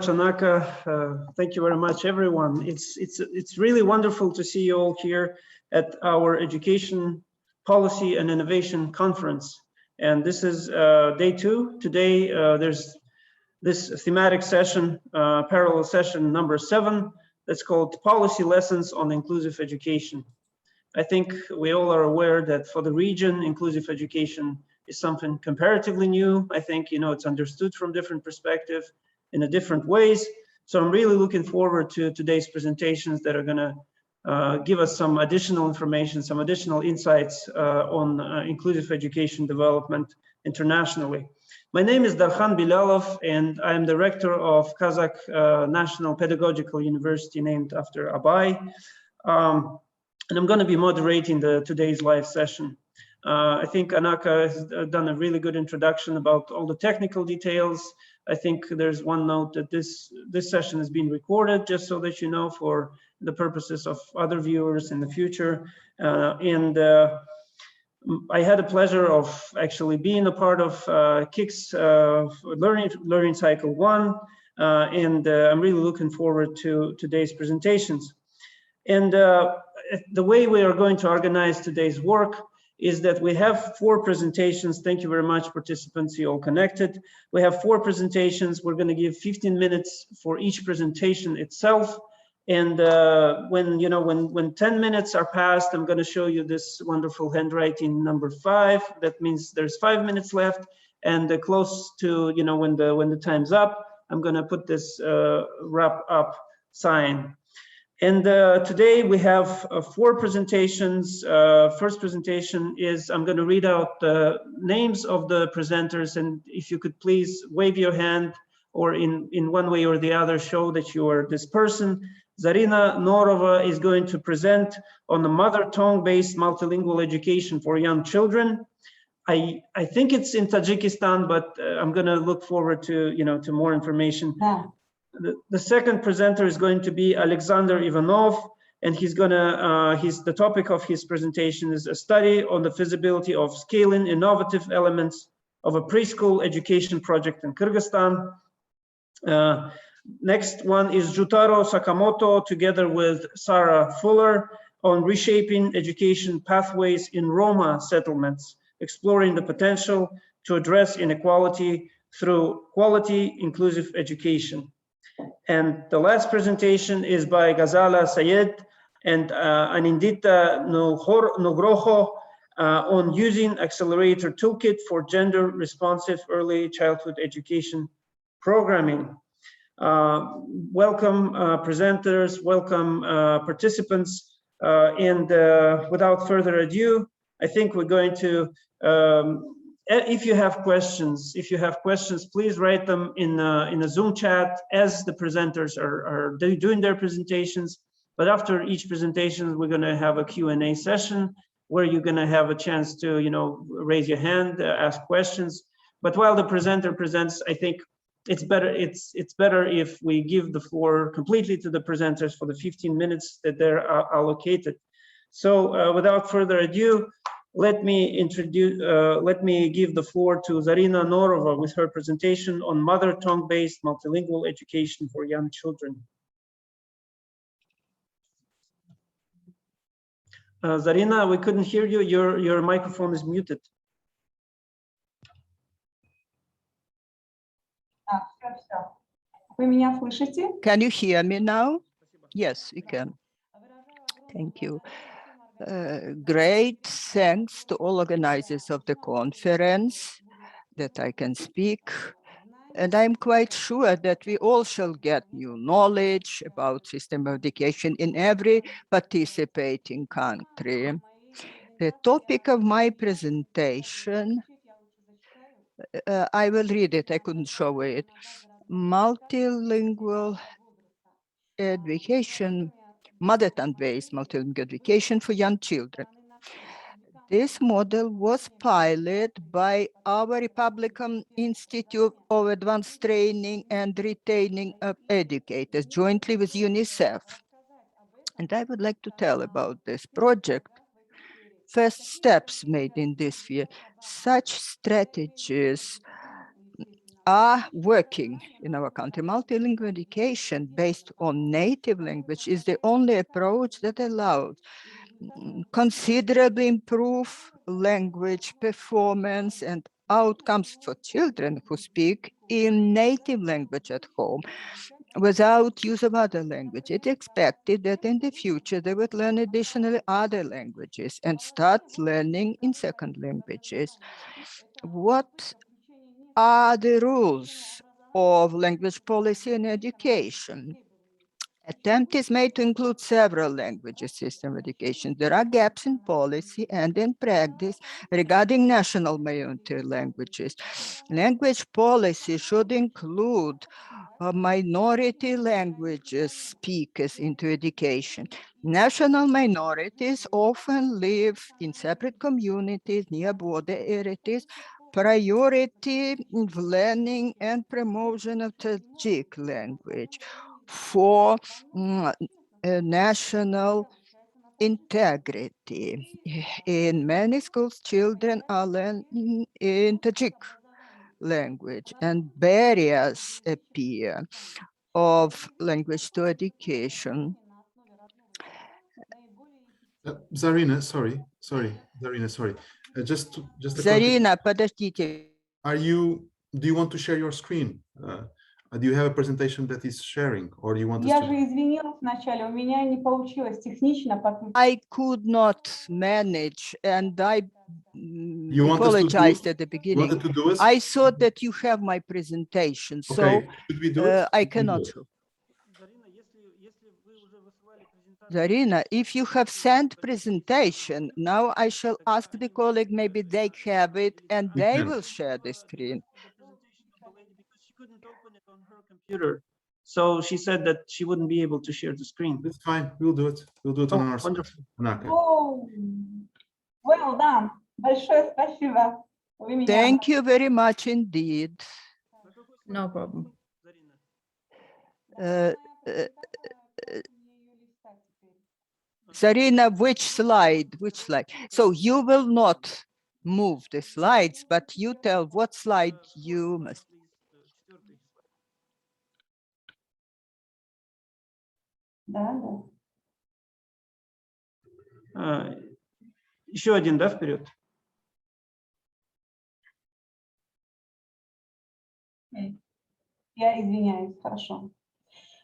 Anaka, thank you very much, everyone. It's really wonderful to see you all here at our Education Policy and Innovation Conference. And this is day 2. Today, there's this thematic session, parallel session number 7, that's called Policy Lessons on Inclusive Education. I think we all are aware that for the region, inclusive education is something comparatively new. I think, it's understood from different perspectives in a different ways. So I'm really looking forward to today's presentations that are gonna give us some additional information, some additional insights on inclusive education development internationally. My name is Darkhan Bilyalov, and I'm director of Kazakh National Pedagogical University named after Abai. And I'm going to be moderating today's live session. I think Anaka has done a really good introduction about all the technical details. I think there's one note that this session is being recorded, just so that you know, for the purposes of other viewers in the future. I had the pleasure of actually being a part of KIC's Learning Cycle 1, and I'm really looking forward to today's presentations. And the way we are going to organize today's work is that we have 4 presentations. Thank you very much, participants, you all connected. We have 4 presentations. We're going to give 15 minutes for each presentation itself. And when 10 minutes are passed, I'm going to show you this wonderful handwriting number 5. That means there's 5 minutes left. And close to when the time's up, I'm going to put this wrap up sign. And today we have 4 presentations. First presentation is, I'm going to read out the names of the presenters, and if you could please wave your hand or in one way or the other show that you are this person. Karina Norova is going to present on the mother tongue-based multilingual education for young children. I think it's in Tajikistan, but I'm going to look forward to to more information. Yeah. The second presenter is going to be Aleksandr Ivanov, and the topic of his presentation is a study on the feasibility of scaling innovative elements of a preschool education project in Kyrgyzstan. Next one is Jutaro Sakamoto together with Sarah Fuller on reshaping education pathways in Roma settlements, exploring the potential to address inequality through quality inclusive education. And the last presentation is by Ghazala, Syed, and Anindita Nugroho on using Accelerator Toolkit for gender responsive early childhood education programming. Welcome presenters, welcome participants, and without further ado, I think we're going to if you have questions, please write them in a Zoom chat as the presenters are doing their presentations. But after each presentation, we're going to have a Q&A session where you're going to have a chance to, raise your hand, ask questions. But while the presenter presents, I think it's better if we give the floor completely to the presenters for the 15 minutes that they're allocated. So without further ado, let me give the floor to Karina Norova with her presentation on mother tongue-based multilingual education for young children. Karina, we couldn't hear you. Your microphone is muted. Can you hear me now? Yes, we can. Thank you. Great thanks to all organizers of the conference that I can speak. And I'm quite sure that we all shall get new knowledge about system of education in every participating country. The topic of my presentation, I will read it, I couldn't show it. Multilingual education, mother tongue-based multilingual education for young children. This model was piloted by our Republican Institute of Advanced Training and Retaining of Educators jointly with UNICEF. And I would like to tell about this project. First steps made in this sphere. Such strategies are working in our country. Multilingual education based on native language is the only approach that allows considerably improve language performance and outcomes for children who speak in native language at home without use of other language. It's expected that in the future they would learn additionally other languages and start learning in second languages. What are the rules of language policy and education? Attempt is made to include several languages system education. There are gaps in policy and in practice regarding national minority languages. Language policy should include minority languages speakers into education. National minorities often live in separate communities near border areas. Priority of learning and promotion of Tajik language for national integrity. In many schools, children are learning in Tajik language and barriers appear of language to education. Zarina, sorry, Zarina, sorry. Just a Zarina, подождите. Do you want to share your screen? Do you have a presentation that is sharing, or do you want us Я же извинилась вначале, у меня не получилось технично. I could not manage, and I apologized at the beginning. I thought that you have my presentation, so I cannot. Zarina, if you have sent presentation, now I shall ask the colleague, maybe they have it, and they will share the screen. She couldn't open it on her computer, so she said that she wouldn't be able to share the screen. That's fine. We'll do it. We'll do it on our side. Oh, well done. Большое спасибо. Thank you very much indeed. No problem. Zarina, which slide? Which slide? So you will not move the slides, but you tell what slide you must. Еще один, да, вперед? Я извиняюсь, хорошо.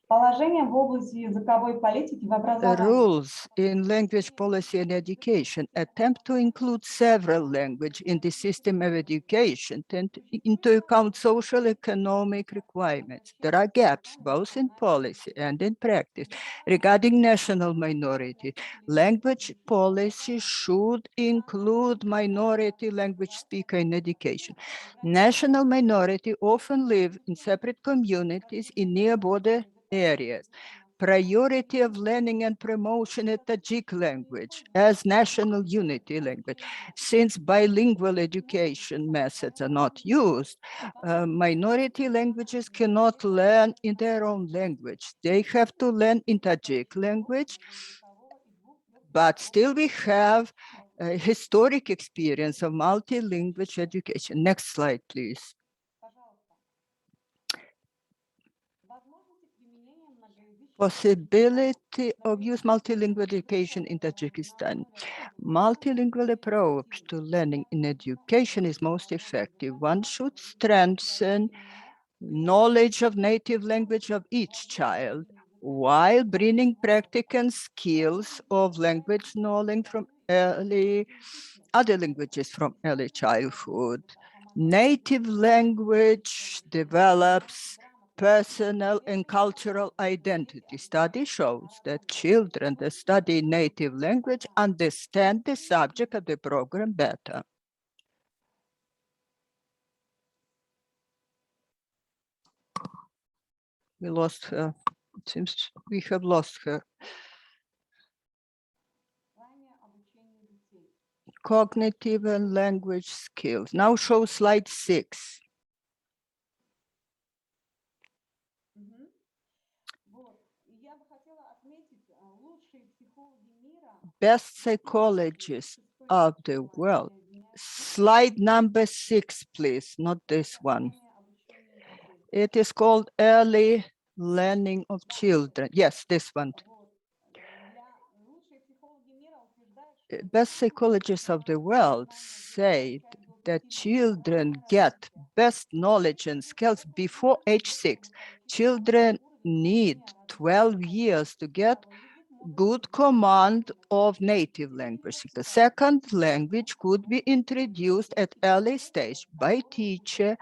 Положение в области языковой политики в образовании. Rules in language policy and education attempt to include several languages in the system of education, take into account social economic requirements. There are gaps both in policy and in practice regarding national minority. Language policy should include minority language speaker in education. National minority often live in separate communities in near border areas. Priority of learning and promotion of Tajik language as national unity language. Since bilingual education methods are not used, minority languages cannot learn in their own language. They have to learn in Tajik language, but still we have a historic experience of multilingual education. Next slide, please. Possibility of use multilingual education in Tajikistan. Multilingual approach to learning in education is most effective. One should strengthen knowledge of native language of each child while bringing practical skills of language knowledge from other languages from early childhood. Native language develops personal and cultural identity. Study shows that children that study native language understand the subject of the program better. We lost her. It seems we have lost her. Cognitive and language skills. Now show slide 6. Best psychologists of the world. Slide number 6, please, not this one. It is called early learning of children. Yes, this one. Best psychologists of the world say that children get best knowledge and skills before age 6. Children need 12 years to get good command of native language. The second language could be introduced at early stage by teacher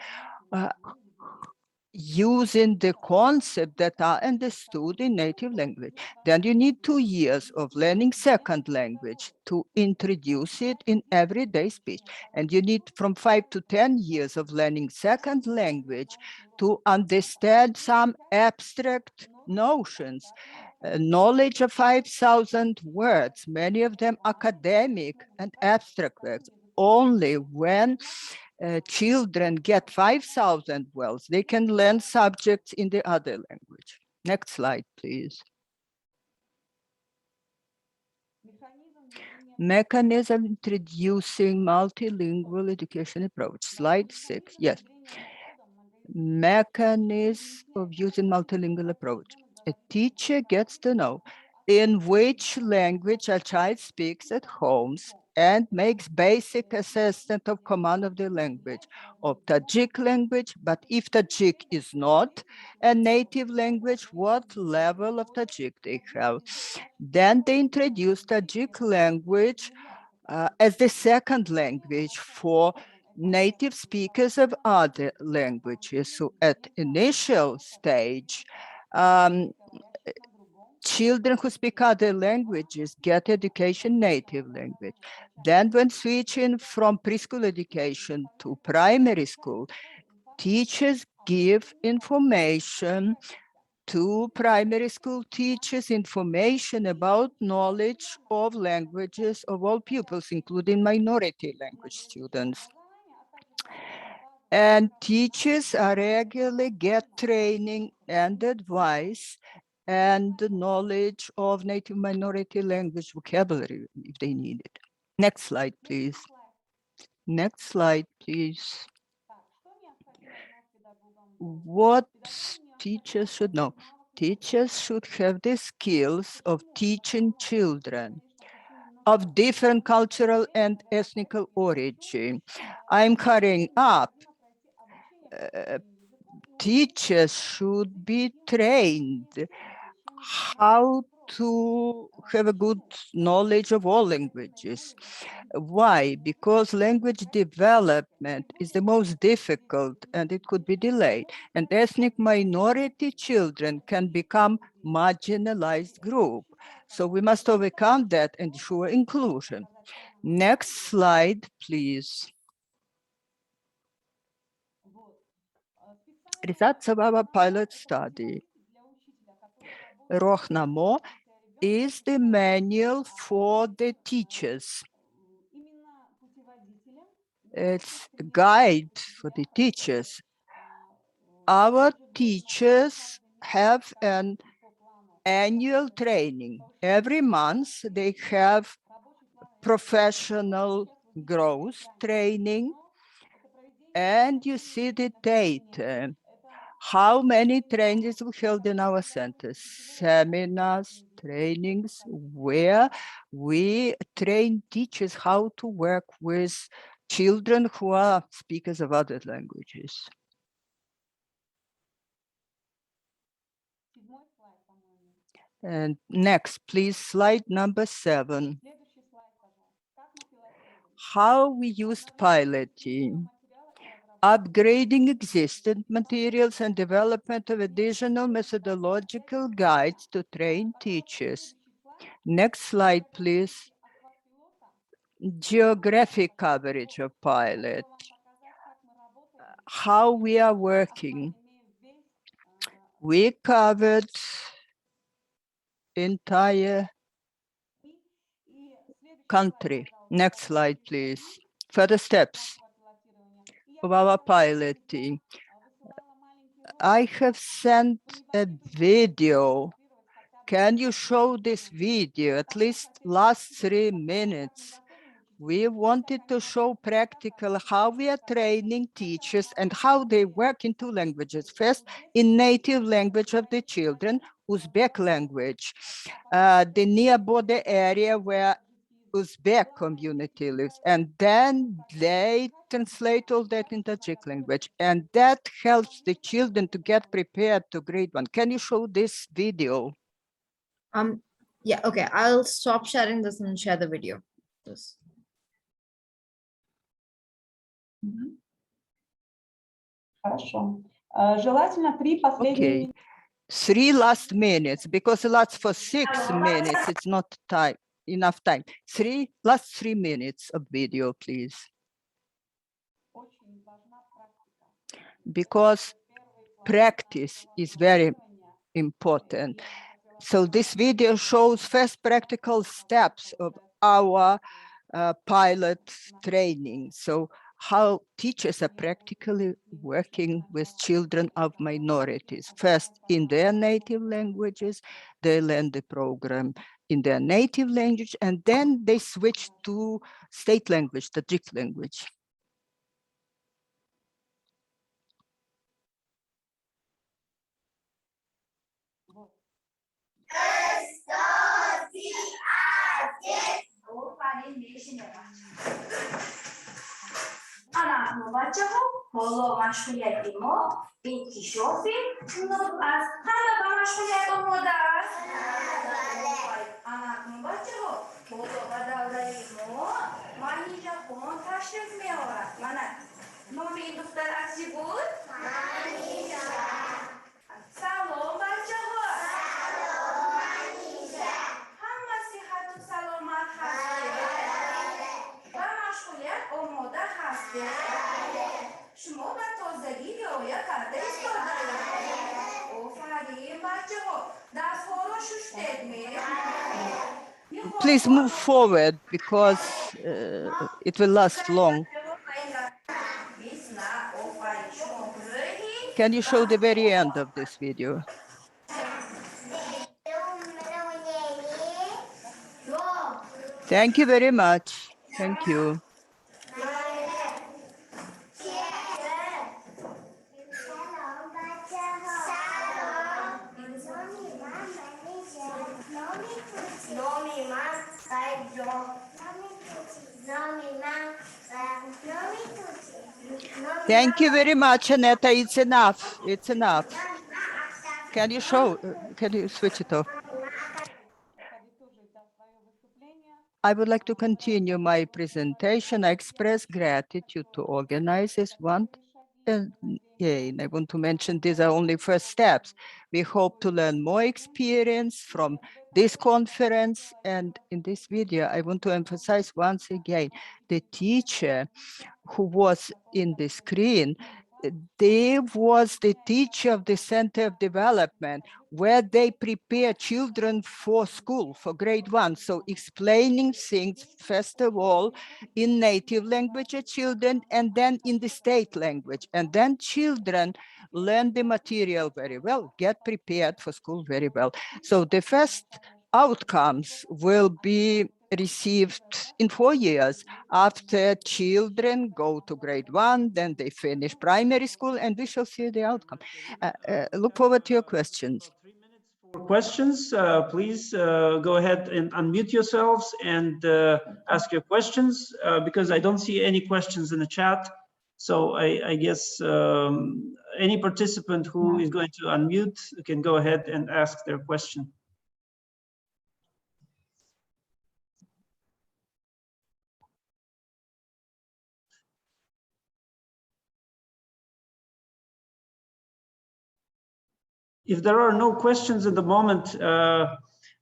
using the concept that are understood in native language. Then you need 2 years of learning second language to introduce it in everyday speech. And you need from 5 to 10 years of learning second language to understand some abstract notions. Knowledge of 5,000 words, many of them academic and abstract words. Only when children get 5,000 words, they can learn subjects in the other language. Next slide, please. Mechanism introducing multilingual education approach. Slide 6, yes. Mechanism of using multilingual approach. A teacher gets to know in which language a child speaks at homes and makes basic assessment of command of the language, of Tajik language, but if Tajik is not a native language, what level of Tajik they have. Then they introduce Tajik language as the second language for native speakers of other languages. So at initial stage, children who speak other languages get education native language. Then when switching from preschool education to primary school, teachers give information to primary school teachers, information about knowledge of languages of all pupils, including minority language students. And teachers are regularly get training and advice and the knowledge of native minority language vocabulary if they need it. Next slide, please. Next slide, please. What teachers should know? Teachers should have the skills of teaching children of different cultural and ethnic origin. I'm hurrying up. Teachers should be trained how to have a good knowledge of all languages. Why? Because language development is the most difficult and it could be delayed. And ethnic minority children can become marginalized group. So we must overcome that and ensure inclusion. Next slide, please. Results of our pilot study. Rohnamo is the manual for the teachers. It's a guide for the teachers. Our teachers have an annual training. Every month they have professional growth training, and you see the data. How many trainings we held in our centers, seminars, trainings, where we train teachers how to work with children who are speakers of other languages. And next, please, slide number 7. How we used piloting. Upgrading existing materials and development of additional methodological guides to train teachers. Next slide, please. Geographic coverage of pilot. How we are working. We covered entire country. Next slide, please. Further steps of our piloting. I have sent a video. Can you show this video, at least last 3 minutes, We wanted to show practical how we are training teachers and how they work in two languages. First, in native language of the children, Uzbek language, the near border area where Uzbek community lives, and then they translate all that into Tajik language, and that helps the children to get prepared to grade 1. Can you show this video? Yeah, okay, I'll stop sharing this and share the video. This. Хорошо. Желательно 3 последние. Okay, 3 last minutes, because it lasts for 6 minutes. It's not time, enough time. Last 3 minutes of video, please. Because practice is very important. So this video shows first practical steps of our pilot training. So how teachers are practically working with children of minorities. First, in their native languages, they learn the program in their native language, and then they switch to state language, Tajik language. Ana bacaho, molo mashguliyati mo, inkishofi, az hamma mashguliyat modas. Ana bacaho, molo badavrai mo, manija kon tashrif meora. Mana nomi duftar aksi bud? Manija. Salom bacaho. Salom manija. Hamma sihatu salomat hasti. مشغولیت آماده هستید؟ شما به تازگی رعایت کرده ایستادید؟ آفرین بچه ها، دست‌ها رو شستید می؟ Please move forward because it will last long. Can you show the very end of this video? Thank you very much. Thank you. Thank you very much, Aneta. It's enough. It's enough. Can you show? Can you switch it off? I would like to continue my presentation. I express gratitude to organizers. Again, I want to mention these are only first steps. We hope to learn more experience from this conference. And in this video, I want to emphasize once again, the teacher who was in the screen, they was the teacher of the Center of Development, where they prepare children for school, for grade 1. So explaining things, first of all, in native language of children, and then in the state language. And then children learn the material very well, get prepared for school very well. So the first outcomes will be received in 4 years after children go to grade 1, then they finish primary school, and we shall see the outcome. Look forward to your questions. 3 minutes for questions. Please go ahead and unmute yourselves and ask your questions because I don't see any questions in the chat. So I guess any participant who is going to unmute can go ahead and ask their question. If there are no questions at the moment,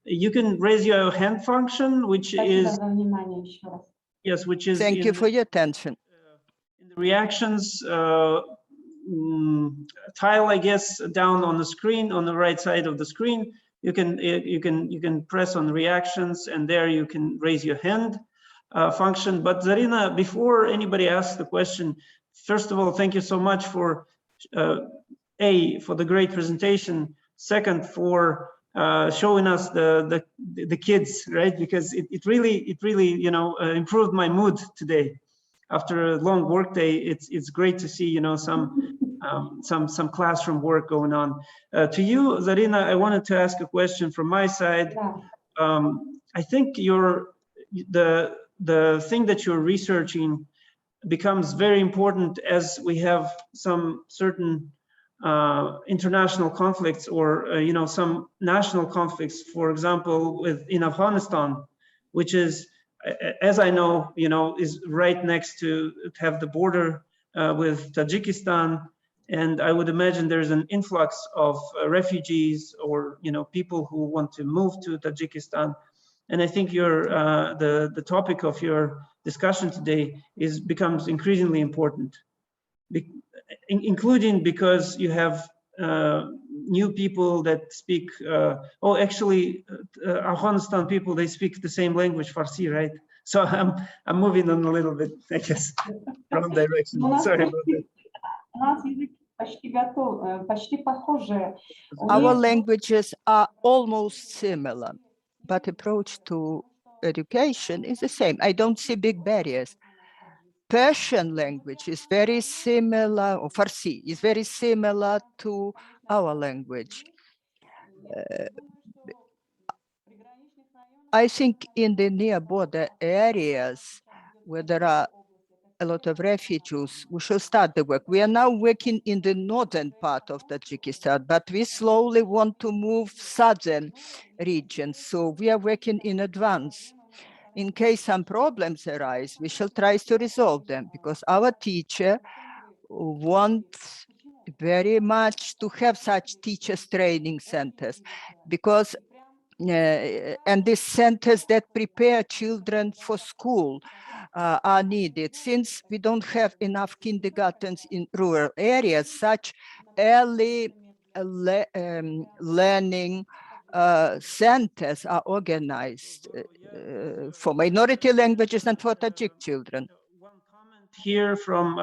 you can raise your hand function, which is yes, which is thank you for your attention. In the reactions tile, I guess, down on the screen on the right side of the screen, you can press on reactions, and there you can raise your hand function. But Zarina, before anybody asks the question, first of all, thank you so much for for the great presentation. Second, for showing us the kids, right? Because it really you know, improved my mood today. After a long work day, it's great to see, you know, some classroom work going on. To you, Zarina, I wanted to ask a question from my side. I think the thing that you're researching becomes very important as we have some certain international conflicts, or you know, some national conflicts, for example, in Afghanistan, which is, as I know, you know, is right next to have the border with Tajikistan. And I would imagine there's an influx of refugees, or, you know, people who want to move to Tajikistan. And I think the topic of your discussion today becomes increasingly important, including because you have new people that speak, actually, Afghanistan people, they speak the same language, Farsi, right? So I'm moving on a little bit, I guess, wrong direction. Sorry about that. Our languages are almost similar, but approach to education is the same. I don't see big barriers. Persian language is very similar, or Farsi is very similar to our language. I think in the near border areas where there are a lot of refugees, we should start the work. We are now working in the northern part of Tajikistan, but we slowly want to move southern regions. So we are working in advance. In case some problems arise, we shall try to resolve them, because our teacher wants very much to have such teachers training centers, because and these centers that prepare children for school are needed. Since we don't have enough kindergartens in rural areas, such early learning centers are organized for minority languages and for Tajik children. One comment here from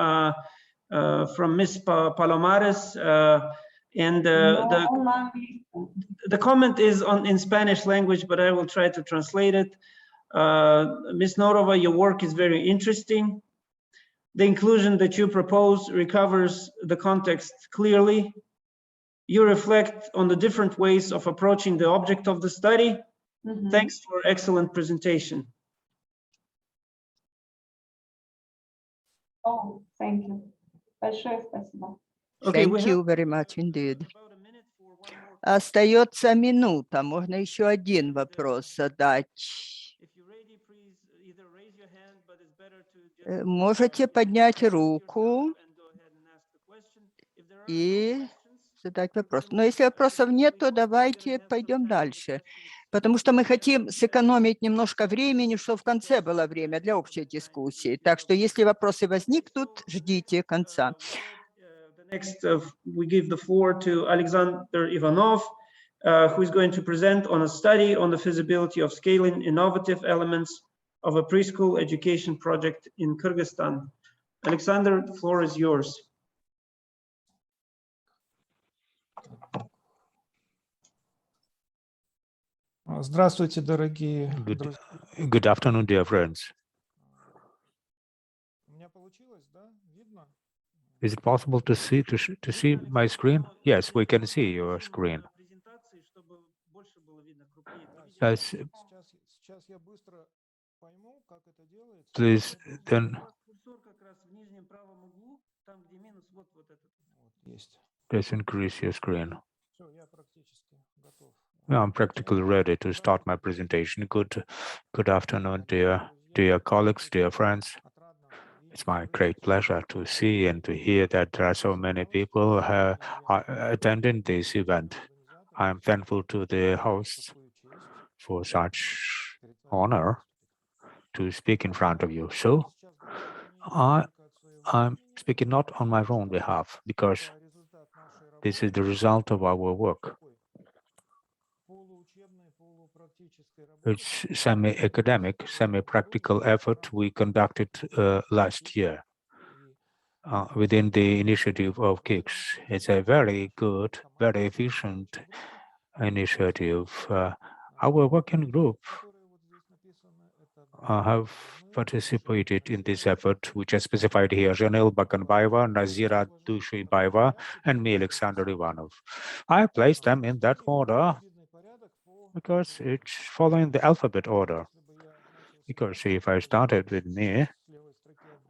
Ms. Palomares, and the comment is in Spanish language, but I will try to translate it. Ms. Norova, your work is very interesting. The inclusion that you propose recovers the context clearly. You reflect on the different ways of approaching the object of the study. Thanks for excellent presentation. Oh, thank you. Большое спасибо. Okay, Thank you very much indeed. Остается минута, можно еще один вопрос задать. Можете поднять руку и задать вопрос. Но если вопросов нет, то давайте пойдем дальше. Потому что мы хотим сэкономить немножко времени, чтобы в конце было время для общей дискуссии. Так что если вопросы возникнут, ждите конца. Next, we give the floor to Aleksandr Ivanov, who is going to present on a study on the feasibility of scaling innovative elements of a preschool education project in Kyrgyzstan. Alexander, the floor is yours. Здравствуйте, дорогие друзья. Good afternoon, dear friends. У меня получилось, да? Видно? Is it possible to see my screen? Yes, we can see your screen. Сейчас я быстро пойму, как это делается. Please, then please increase your screen. Все, я практически готов. I'm practically ready to start my presentation. Good afternoon, dear colleagues, dear friends. It's my great pleasure to see and to hear that there are so many people attending this event. I'm thankful to the hosts for such honor to speak in front of you. So I'm speaking not on my own behalf, because this is the result of our work. It's semi-academic, semi-practical effort we conducted last year within the initiative of KICS. It's a very good, very efficient initiative. Our working group have participated in this effort, which is specified here: Janil Bakanbayeva, Nazira Dushubayeva, and me, Aleksandr Ivanov. I placed them in that order because it's following the alphabet order. Because if I started with me,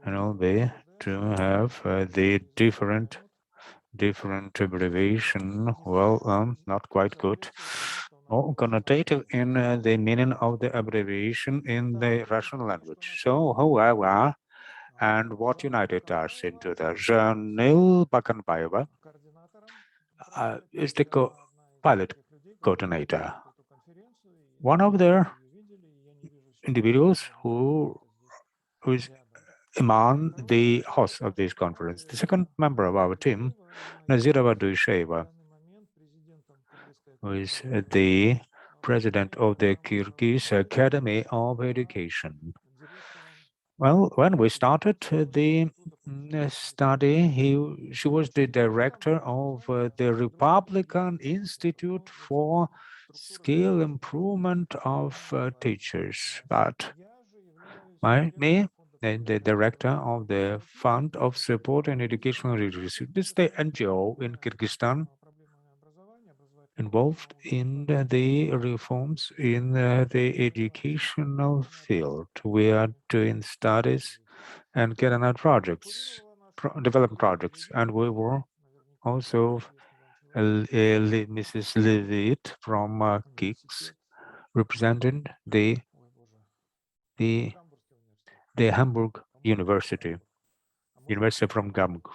and will be to have the different abbreviation, well, not quite good, or connotative in the meaning of the abbreviation in the Russian language. So, however, and what united us into the Janil Bakanbayeva is the pilot coordinator. One of the individuals who is among the hosts of this conference. The second member of our team, Nazira Dushubayeva, who is the president of the Kyrgyz Academy of Education. Well, when we started the study, she was the director of the Republican Institute for Skill Improvement of Teachers. But me, the director of the Fund of Support and Educational Literacy. This is the NGO in Kyrgyzstan involved in the reforms in the educational field. We are doing studies and carrying out projects, development projects, and we were also Mrs. Levitt from KIX representing the Hamburg University from Hamburg,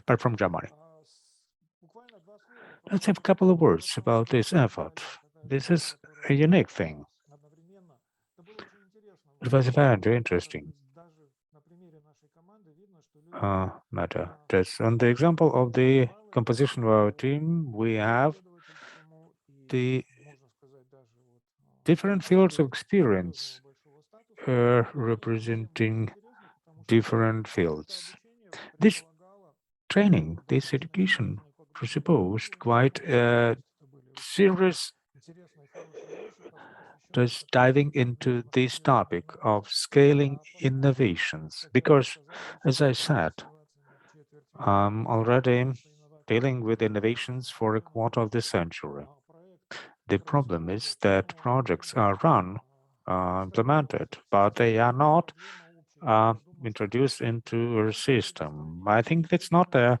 but from Germany. Let's have a couple of words about this effort. This is a unique thing. It was very interesting matter. Just on the example of the composition of our team, we have the different fields of experience representing different fields. This training, this education, presupposed quite serious just diving into this topic of scaling innovations, because, as I said, I'm already dealing with innovations for a quarter of the century. The problem is that projects are run, implemented, but they are not introduced into a system. I think that's not a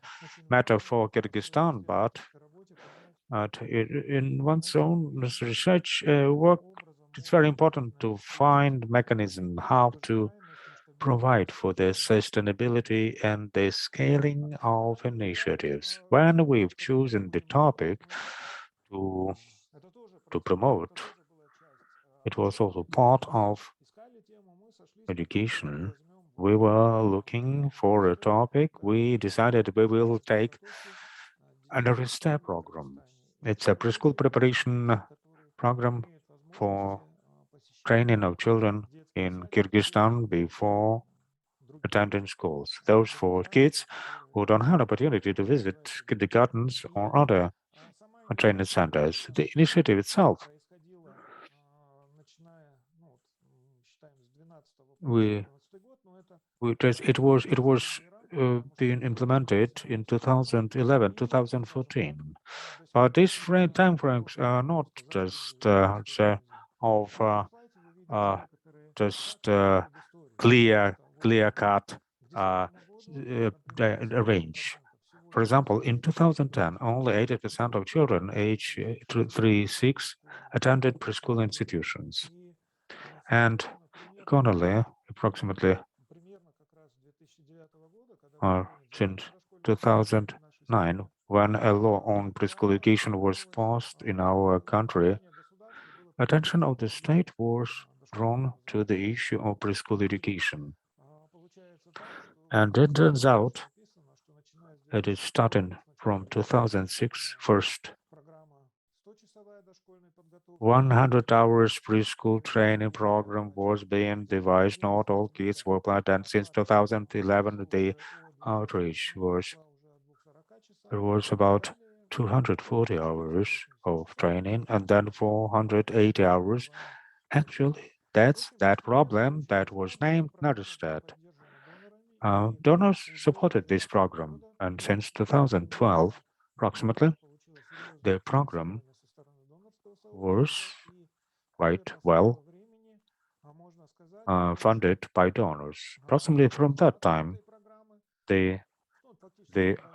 matter for Kyrgyzstan, but in one's own research work, it's very important to find mechanism how to provide for the sustainability and the scaling of initiatives. When we've chosen the topic to promote, it was also part of education. We were looking for a topic. We decided we will take another step program. It's a preschool preparation program for training of children in Kyrgyzstan before attending schools. Those for kids who don't have opportunity to visit kindergartens or other training centers. The initiative itself, it was being implemented in 2011, 2014. But these time frames are not just clear-cut range. For example, in 2010, only 80% of children aged 3-6 attended preschool institutions. And currently, approximately since 2009, when a law on preschool education was passed in our country, attention of the state was drawn to the issue of preschool education. And it turns out it is starting from 2006 first. 100 hours preschool training program was being devised. Not all kids were applied, and since 2011, the outreach was about 240 hours of training and then 480 hours. Actually, that's that problem that was named Naristat. Donors supported this program, and since 2012, approximately, the program was quite well funded by donors. Approximately from that time, the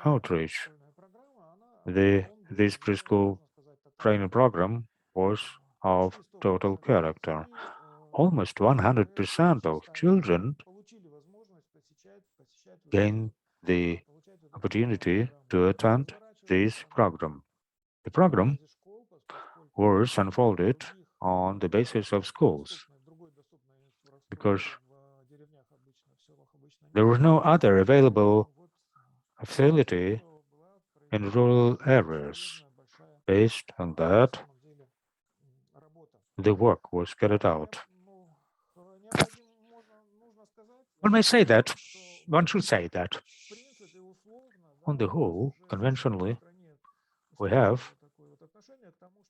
outreach, this preschool training program was of total character. Almost 100% of children gained the opportunity to attend this program. The program was unfolded on the basis of schools because there was no other available facility in rural areas. Based on that, the work was carried out. One should say that, on the whole, conventionally, we have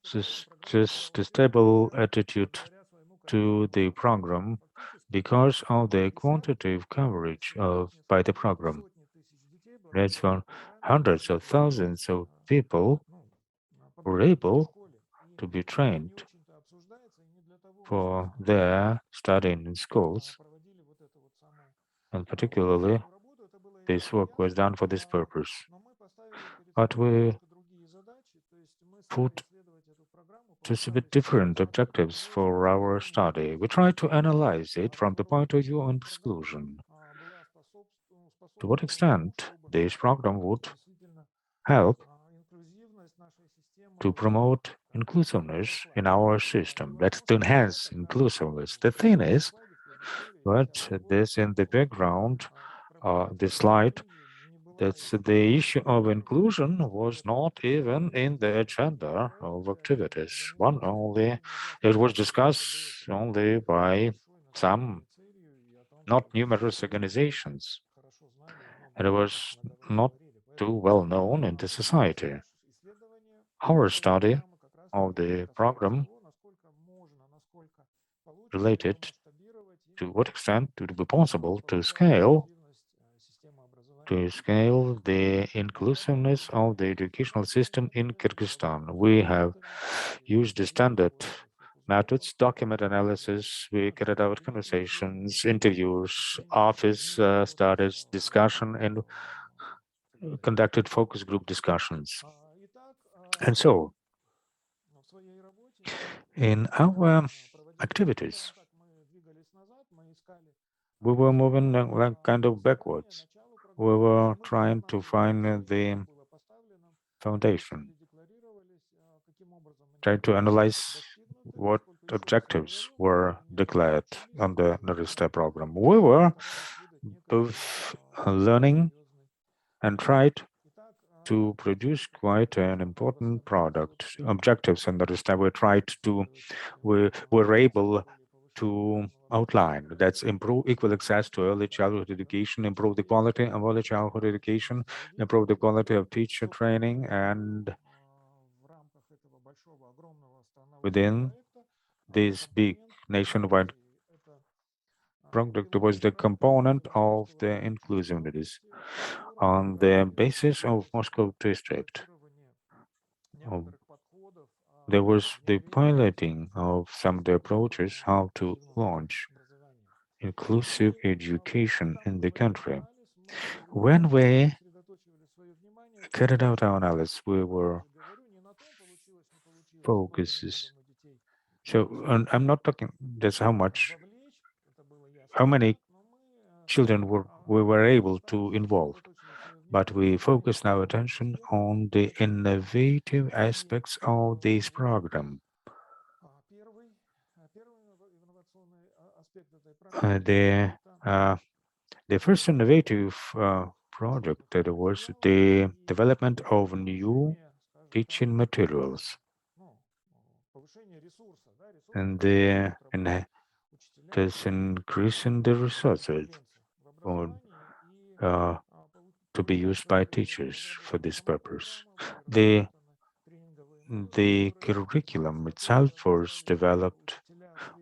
just a stable attitude to the program because of the quantitative coverage by the program. That's when hundreds of thousands of people were able to be trained for their studying in schools, and particularly this work was done for this purpose. But we put just a bit different objectives for our study. We try to analyze it from the point of view of exclusion. To what extent this program would help to promote inclusiveness in our system, that's to enhance inclusiveness. The thing is, but this in the background, the slide, that's the issue of inclusion was not even in the agenda of activities. It was discussed only by some not numerous organizations. And it was not too well known in the society. Our study of the program related to what extent it would be possible to scale the inclusiveness of the educational system in Kyrgyzstan. We have used the standard methods, document analysis, we carried out conversations, interviews, office studies, discussion, and conducted focus group discussions. And so, in our activities, we were moving like kind of backwards. We were trying to find the foundation, trying to analyze what objectives were declared on the Narista program. We were both learning and tried to produce quite an important product. Objectives in Narista we were able to outline. That's improve equal access to early childhood education, improve the quality of early childhood education, improve the quality of teacher training, and within this big nationwide project was the component of the inclusiveness on the basis of Moscow district. There was the piloting of some of the approaches how to launch inclusive education in the country. When we carried out our analysis, we were focuses. So, and I'm not talking just how many children we were able to involve, but we focused our attention on the innovative aspects of this program. The first innovative project that was the development of new teaching materials, and this increasing the resources for to be used by teachers for this purpose. The curriculum itself was developed,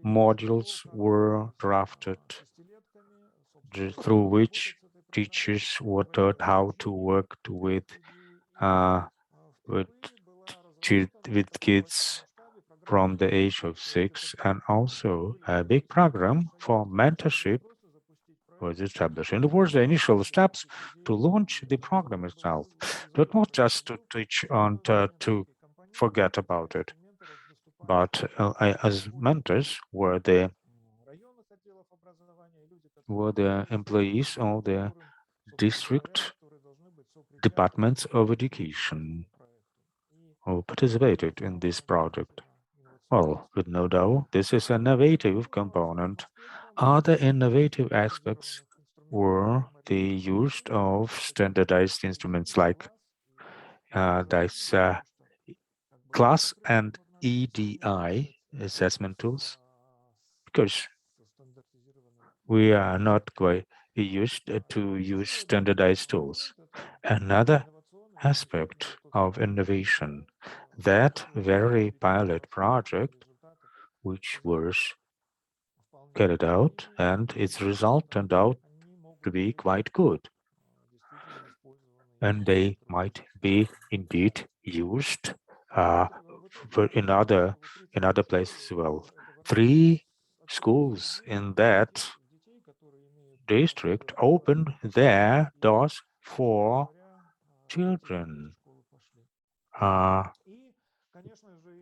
modules were drafted through which teachers were taught how to work with kids from the age of 6, and also a big program for mentorship was established. And it was the initial steps to launch the program itself, but not just to teach and to forget about it, but as mentors were the employees of the district departments of education who participated in this project. Well, with no doubt, this is an innovative component. Other innovative aspects were the use of standardized instruments like class and EDI assessment tools, because we are not quite used to use standardized tools. Another aspect of innovation, that very pilot project which was carried out, and its result turned out to be quite good. And they might be indeed used in other places as well. 3 schools in that district opened their doors for children.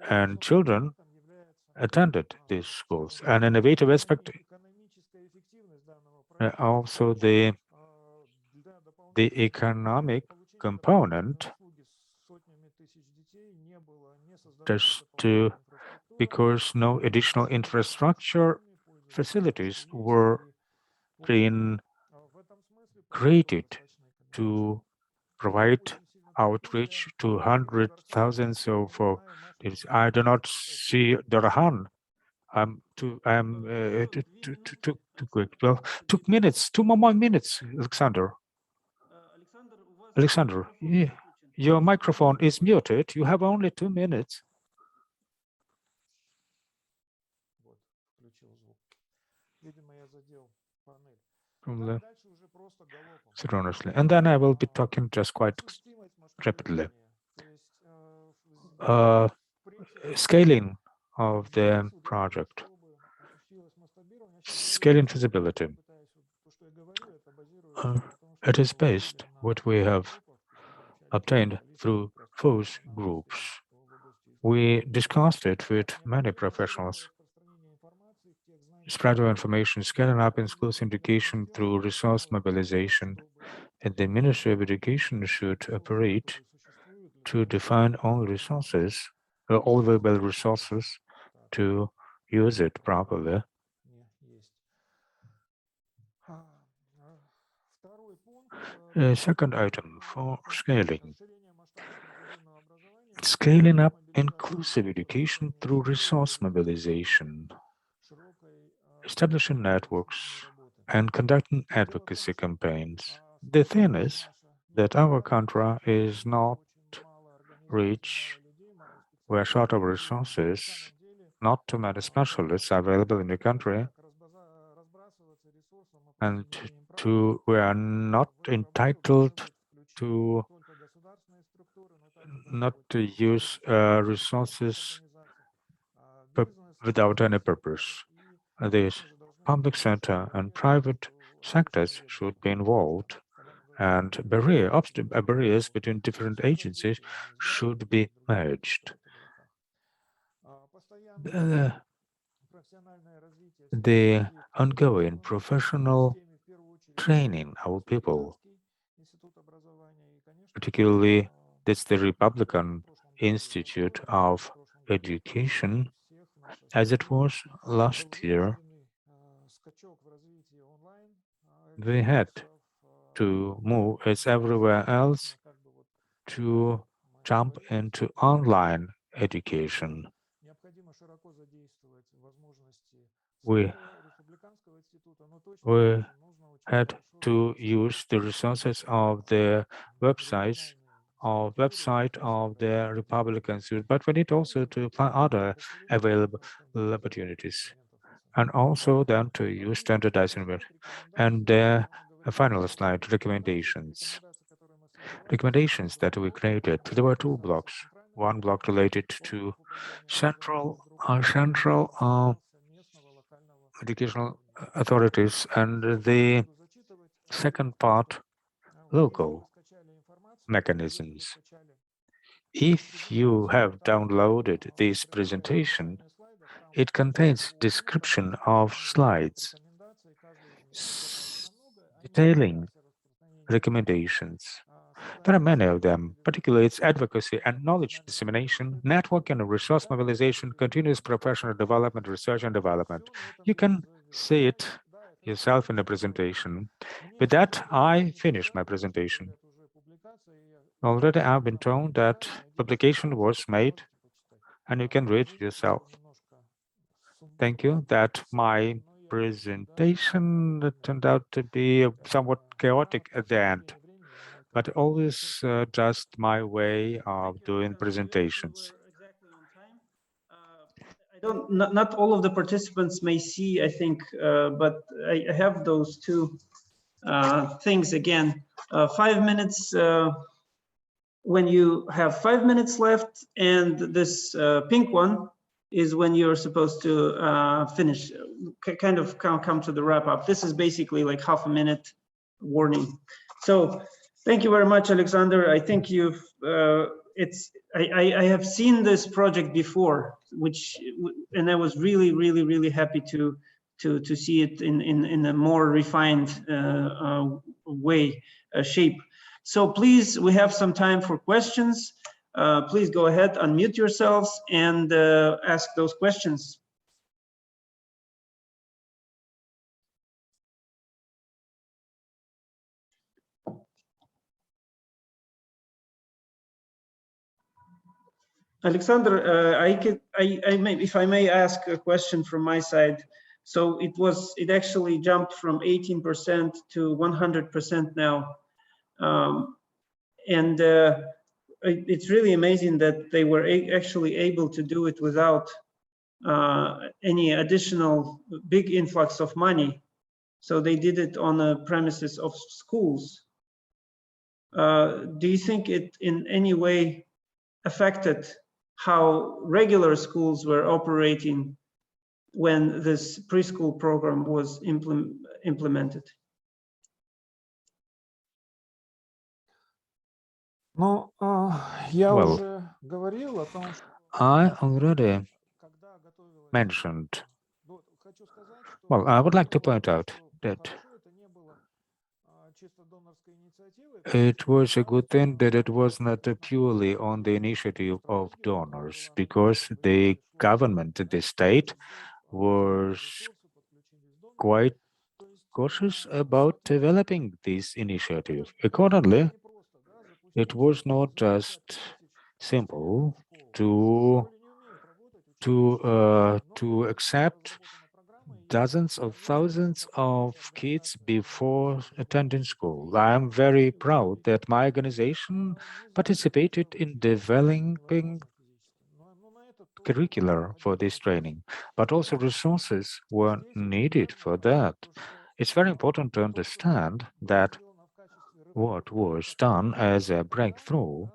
And children attended these schools. An innovative aspect also the economic component, just because no additional infrastructure facilities were being created to provide outreach to hundreds, thousands of I do not see Darkhan. I'm too quick. Well, 2 minutes, 2 more minutes, Aleksandr. Aleksandr, yeah, your microphone is muted. You have only 2 minutes. Honestly, and then I will be talking just quite rapidly. Scaling of the project, scaling feasibility. It is based what we have obtained through focus groups. We discussed it with many professionals. Spread of information, scaling up in schools education through resource mobilization, and the Ministry of Education should operate to define all resources, all available resources, to use it properly. Second item for scaling. Scaling up inclusive education through resource mobilization, establishing networks, and conducting advocacy campaigns. The thing is that our country is not rich, we're short of resources, not too many specialists available in the country, and we are not entitled to not to use resources without any purpose. This public sector and private sectors should be involved, and barriers between different agencies should be merged. The ongoing professional training our people, particularly that's the Republican Institute of Education, as it was last year. We had to move, as everywhere else, to jump into online education. we had to use the resources of the website of the Republican Institute, but we need also to apply other available opportunities, and also then to use standardized environment. And a final slide, recommendations. Recommendations that we created, there were two blocks. One block related to central educational authorities, and the second part, local mechanisms. If you have downloaded this presentation, it contains description of slides detailing recommendations. There are many of them, particularly its advocacy and knowledge dissemination, networking and resource mobilization, continuous professional development, research and development. You can see it yourself in the presentation. With that, I finish my presentation. Already I've been told that publication was made and you can read yourself. Thank you. That my presentation turned out to be somewhat chaotic at the end, but always just my way of doing presentations. Exactly on time. I don't. Not all of the participants may see, I think, but I have those two things again. 5 minutes. When you have 5 minutes left, and this pink one is when you're supposed to finish, kind of come to the wrap up. This is basically like half a minute warning. So thank you very much, Aleksandr. I think you've, I have seen this project before, and I was really happy to see it in a more refined way, shape. So please, we have some time for questions. Please go ahead, unmute yourselves and ask those questions. Aleksandr, if I may ask a question from my side. So it actually jumped from 18% to 100% now. And it's really amazing that they were actually able to do it without any additional big influx of money. So they did it on the premises of schools. Do you think it in any way affected how regular schools were operating when this preschool program was implemented? Ну, я Well, уже говорил о том, что I already когда готовилась, mentioned, хочу сказать, что well, I would like to point out that хорошо это не было чисто донорской инициативой. it was a good thing that it was not purely on the initiative of donors, because the government, the state, was quite cautious about developing this initiative. Accordingly, it was not just simple to accept dozens of thousands of kids before attending school. I am very proud that my organization participated in developing curricular for this training, but also resources were needed for that. It's very important to understand that what was done as a breakthrough,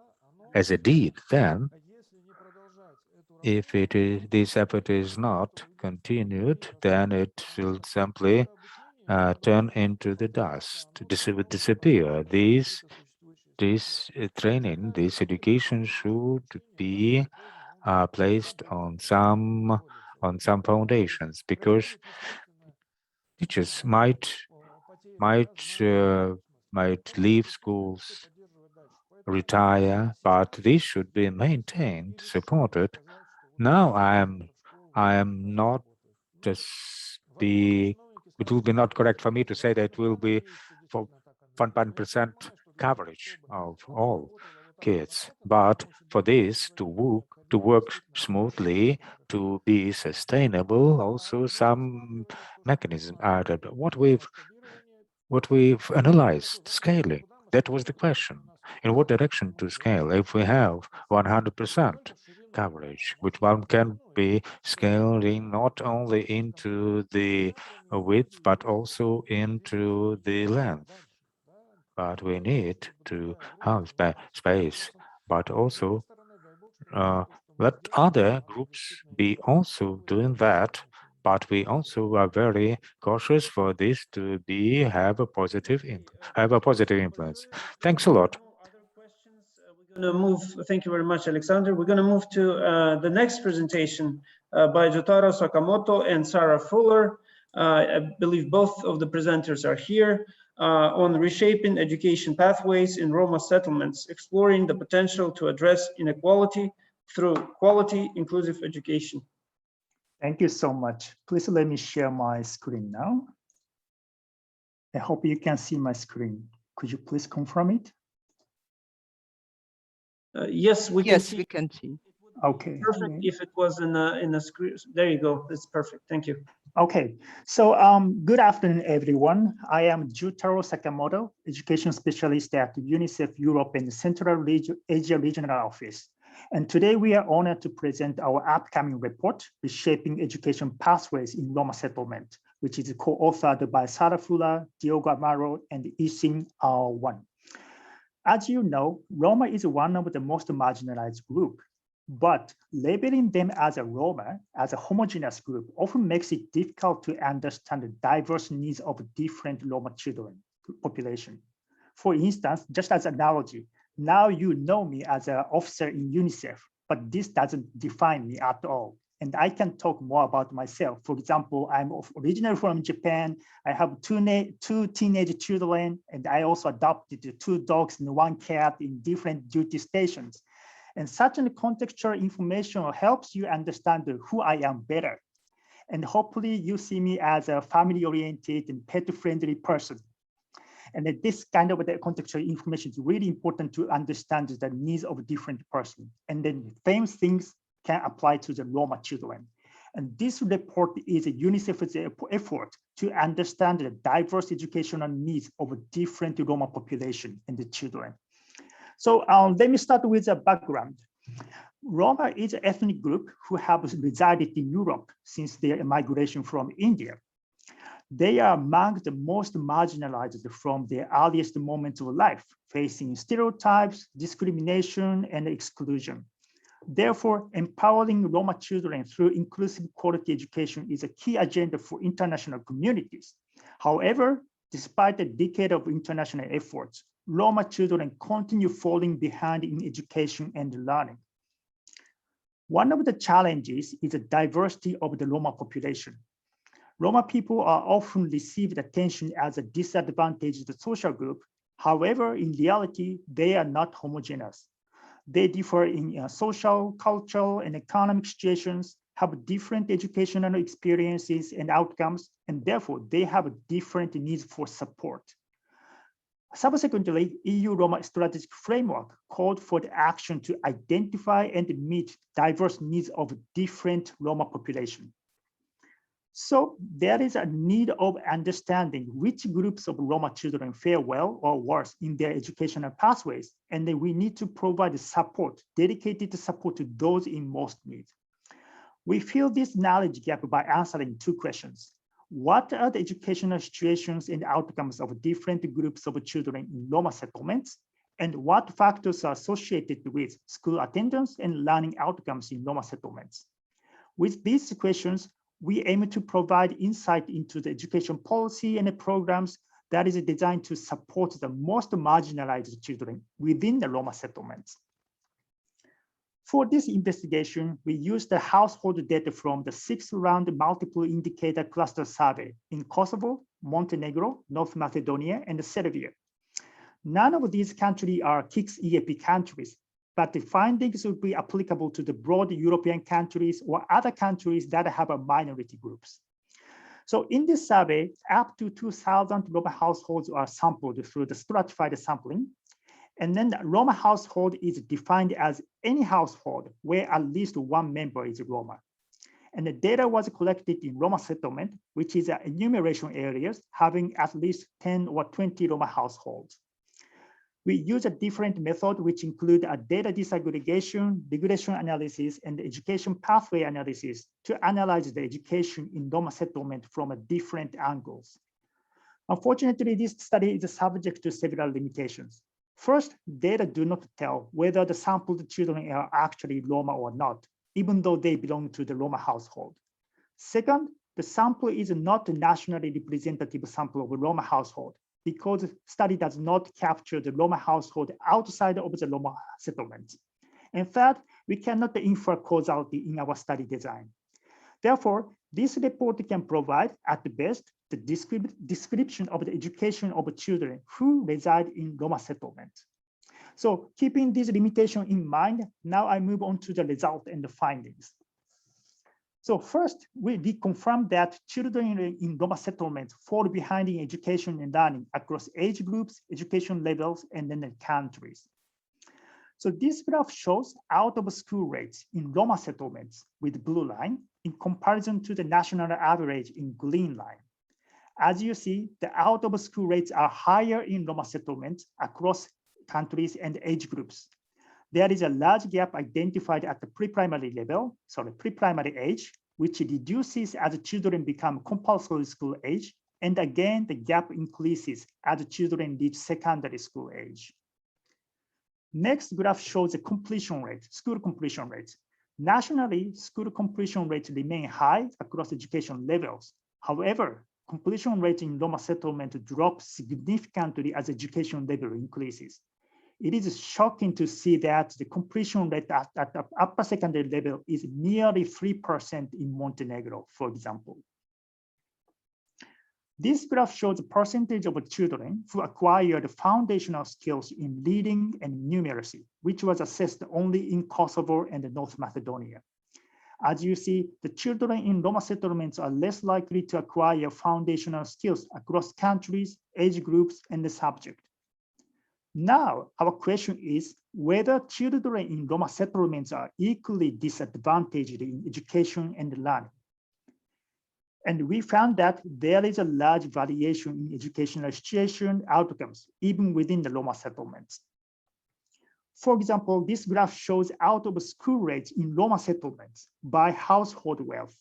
as a deed then, if this effort is not continued, then it will simply turn into the dust, disappear. This training, this education should be placed on some foundations, because teachers might leave schools, retire, but this should be maintained, supported. Now I am not just it will be not correct for me to say that it will be for 100% coverage of all kids, but for this to to work smoothly, to be sustainable, also some mechanism added. What we've analyzed, scaling, that was the question. In what direction to scale? If we have 100% coverage, which one can be scaling not only into the width, but also into the length. But we need to have space, but also let other groups be also doing that. But we also are very cautious for this to have a positive influence. Thanks a lot. Other questions? We're going to move. Thank you very much, Aleksandr. We're going to move to the next presentation by Jutaro Sakamoto and Sarah Fuller. I believe both of the presenters are here on reshaping education pathways in Roma settlements, exploring the potential to address inequality through quality, inclusive education. Thank you so much. Please let me share my screen now. I hope you can see my screen. Could you please confirm it? Yes, we can see. We can see. Okay. Perfect. If it was in the screen, there you go. That's perfect. Thank you. Okay. So good afternoon, everyone. I am Jutaro Sakamoto, education specialist at UNICEF Europe and Central Asia Regional Office. And today we are honored to present our upcoming report, Reshaping Education Pathways in Roma Settlement, which is co-authored by Sarah Fuller, Diogo Amaro, and Isin Wan. As you know, Roma is one of the most marginalized group, but labeling them as a Roma, as a homogeneous group, often makes it difficult to understand the diverse needs of different Roma children population. For instance, just as an analogy, now you know me as an officer in UNICEF, but this doesn't define me at all. And I can talk more about myself. For example, I'm originally from Japan. I have two teenage children, and I also adopted 2 dogs and 1 cat in different duty stations. And such a contextual information helps you understand who I am better. And hopefully you see me as a family-oriented and pet-friendly person. And this kind of contextual information is really important to understand the needs of different persons. And then the same things can apply to the Roma children. And this report is a UNICEF's effort to understand the diverse educational needs of different Roma population and the children. So let me start with a background. Roma is an ethnic group who have resided in Europe since their migration from India. They are among the most marginalized from their earliest moments of life, facing stereotypes, discrimination, and exclusion. Therefore, empowering Roma children through inclusive quality education is a key agenda for international communities. However, despite a decade of international efforts, Roma children continue falling behind in education and learning. One of the challenges is the diversity of the Roma population. Roma people are often received attention as a disadvantaged social group. However, in reality, they are not homogeneous. They differ in social, cultural, and economic situations, have different educational experiences and outcomes, and therefore they have different needs for support. Subsequently, EU Roma strategic framework called for the action to identify and meet diverse needs of different Roma population. So there is a need of understanding which groups of Roma children fare well or worse in their educational pathways, and then we need to provide support, dedicated support to those in most need. We fill this knowledge gap by answering 2 questions. What are the educational situations and outcomes of different groups of children in Roma settlements? And what factors are associated with school attendance and learning outcomes in Roma settlements? With these questions, we aim to provide insight into the education policy and the programs that is designed to support the most marginalized children within the Roma settlements. For this investigation, we used the household data from the 6th-round multiple indicator cluster survey in Kosovo, Montenegro, North Macedonia, and Serbia. None of these countries are KICS EAP countries, but the findings will be applicable to the broad European countries or other countries that have a minority groups. So in this survey, up to 2,000 Roma households are sampled through the stratified sampling. And then the Roma household is defined as any household where at least one member is Roma. And the data was collected in Roma settlement, which is enumeration areas having at least 10 or 20 Roma households. We use a different method, which include a data disaggregation, regression analysis, and education pathway analysis to analyze the education in Roma settlement from different angles. Unfortunately, this study is subject to several limitations. First, data do not tell whether the sampled children are actually Roma or not, even though they belong to the Roma household. Second, the sample is not a nationally representative sample of a Roma household because the study does not capture the Roma household outside of the Roma settlement. In fact, we cannot infer causality in our study design. Therefore, this report can provide, at the best, the description of the education of children who reside in Roma settlement. So keeping this limitation in mind, now I move on to the result and the findings. So first, we confirm that children in Roma settlements fall behind in education and learning across age groups, education levels, and then the countries. So this graph shows out of school rates in Roma settlements with blue line in comparison to the national average in green line. As you see, the out of school rates are higher in Roma settlements across countries and age groups. There is a large gap identified at the pre-primary level, pre-primary age, which reduces as children become compulsory school age. And again, the gap increases as children reach secondary school age. Next graph shows the completion rate, school completion rates. Nationally, school completion rates remain high across education levels. However, completion rate in Roma settlement drops significantly as education level increases. It is shocking to see that the completion rate at the upper secondary level is nearly 3% in Montenegro, for example. This graph shows the percentage of children who acquired foundational skills in reading and numeracy, which was assessed only in Kosovo and North Macedonia. As you see, the children in Roma settlements are less likely to acquire foundational skills across countries, age groups, and the subject. Now, our question is whether children in Roma settlements are equally disadvantaged in education and learning. And we found that there is a large variation in educational situation outcomes, even within the Roma settlements. For example, this graph shows out of school rates in Roma settlements by household wealth.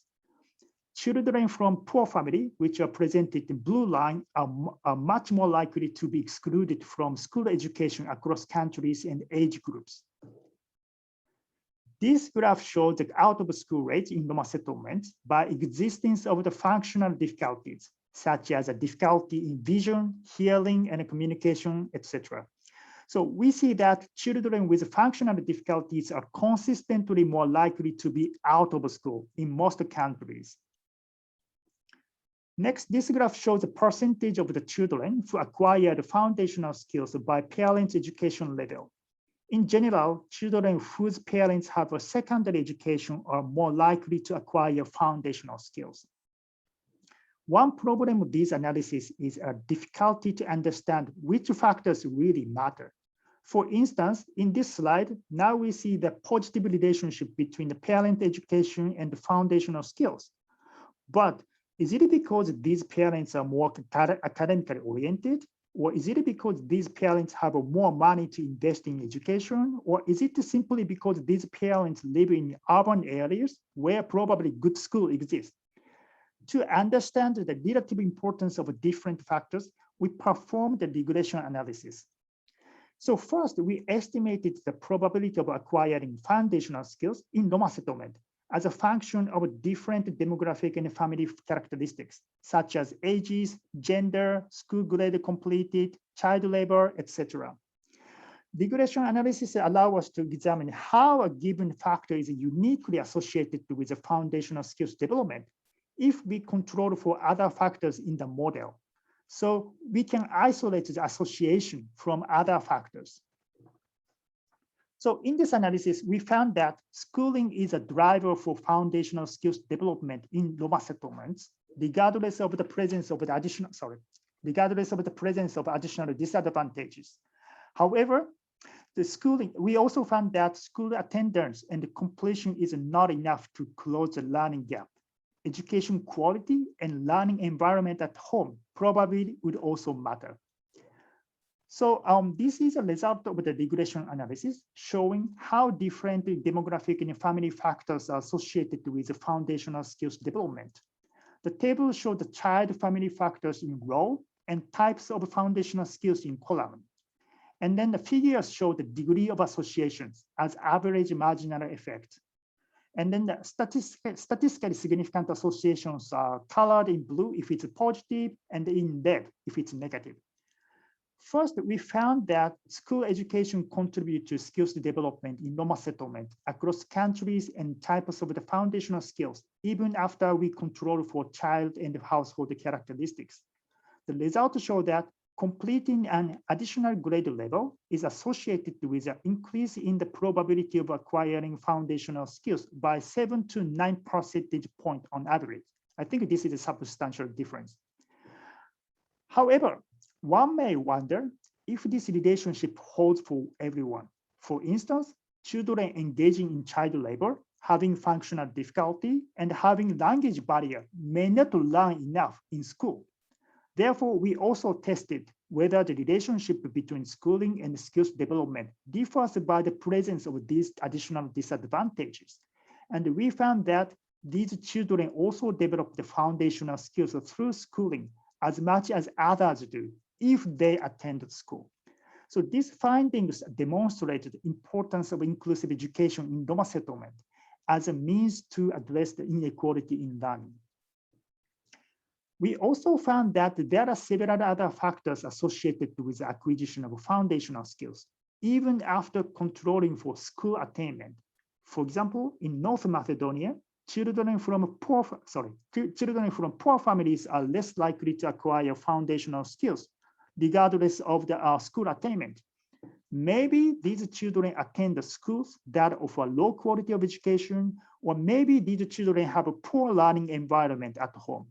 Children from poor family, which are presented in blue line, are much more likely to be excluded from school education across countries and age groups. This graph shows the out-of-school rates in Roma settlements by existence of the functional difficulties, such as a difficulty in vision, hearing, and communication, etc. So we see that children with functional difficulties are consistently more likely to be out of school in most countries. Next, this graph shows the percentage of the children who acquired foundational skills by parents' education level. In general, children whose parents have a secondary education are more likely to acquire foundational skills. One problem with this analysis is a difficulty to understand which factors really matter. For instance, in this slide, now we see the positive relationship between the parent education and the foundational skills. But is it because these parents are more academically oriented? Or is it because these parents have more money to invest in education? Or is it simply because these parents live in urban areas where probably good school exists? To understand the relative importance of different factors, we performed the regression analysis. So first, we estimated the probability of acquiring foundational skills in Roma settlement as a function of different demographic and family characteristics, such as ages, gender, school grade completed, child labor, etc. Regression analysis allows us to examine how a given factor is uniquely associated with the foundational skills development if we control for other factors in the model. So we can isolate the association from other factors. So in this analysis, we found that schooling is a driver for foundational skills development in Roma settlements, regardless of the presence of the additional disadvantages. However, The schooling, we also found that school attendance and the completion is not enough to close the learning gap. Education quality and learning environment at home probably would also matter. So this is a result of the regression analysis showing how different demographic and family factors are associated with the foundational skills development. The table shows the child family factors in row and types of foundational skills in column. And then the figures show the degree of associations as average marginal effect. And then the statistically significant associations are colored in blue if it's positive and in red if it's negative. First, we found that school education contributes to skills development in Roma settlement across countries and types of the foundational skills, even after we control for child and household characteristics. The results show that completing an additional grade level is associated with an increase in the probability of acquiring foundational skills by 7 to 9 percentage points on average. I think this is a substantial difference. However, one may wonder if this relationship holds for everyone. For instance, children engaging in child labor, having functional difficulty, and having language barrier may not learn enough in school. Therefore, we also tested whether the relationship between schooling and skills development differs by the presence of these additional disadvantages. And we found that these children also develop the foundational skills through schooling as much as others do if they attend school. So these findings demonstrate the importance of inclusive education in Roma settlement as a means to address the inequality in learning. We also found that there are several other factors associated with the acquisition of foundational skills, even after controlling for school attainment. For example, in North Macedonia, children from poor families are less likely to acquire foundational skills, regardless of the school attainment. Maybe these children attend the schools that offer low quality of education, or maybe these children have a poor learning environment at home.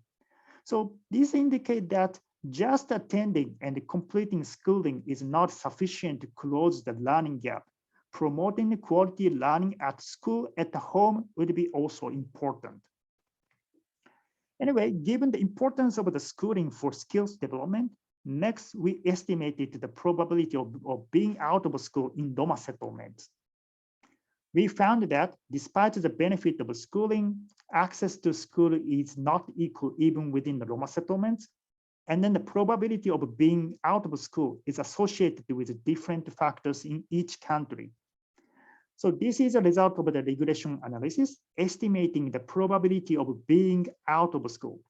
So this indicates that just attending and completing schooling is not sufficient to close the learning gap. Promoting quality learning at school, at home would be also important. Anyway, given the importance of the schooling for skills development, next we estimated the probability of being out of school in Roma settlements. We found that despite the benefit of schooling, access to school is not equal even within the Roma settlements. And then the probability of being out of school is associated with different factors in each country. So this is a result of the regression analysis, estimating the probability of being out of school.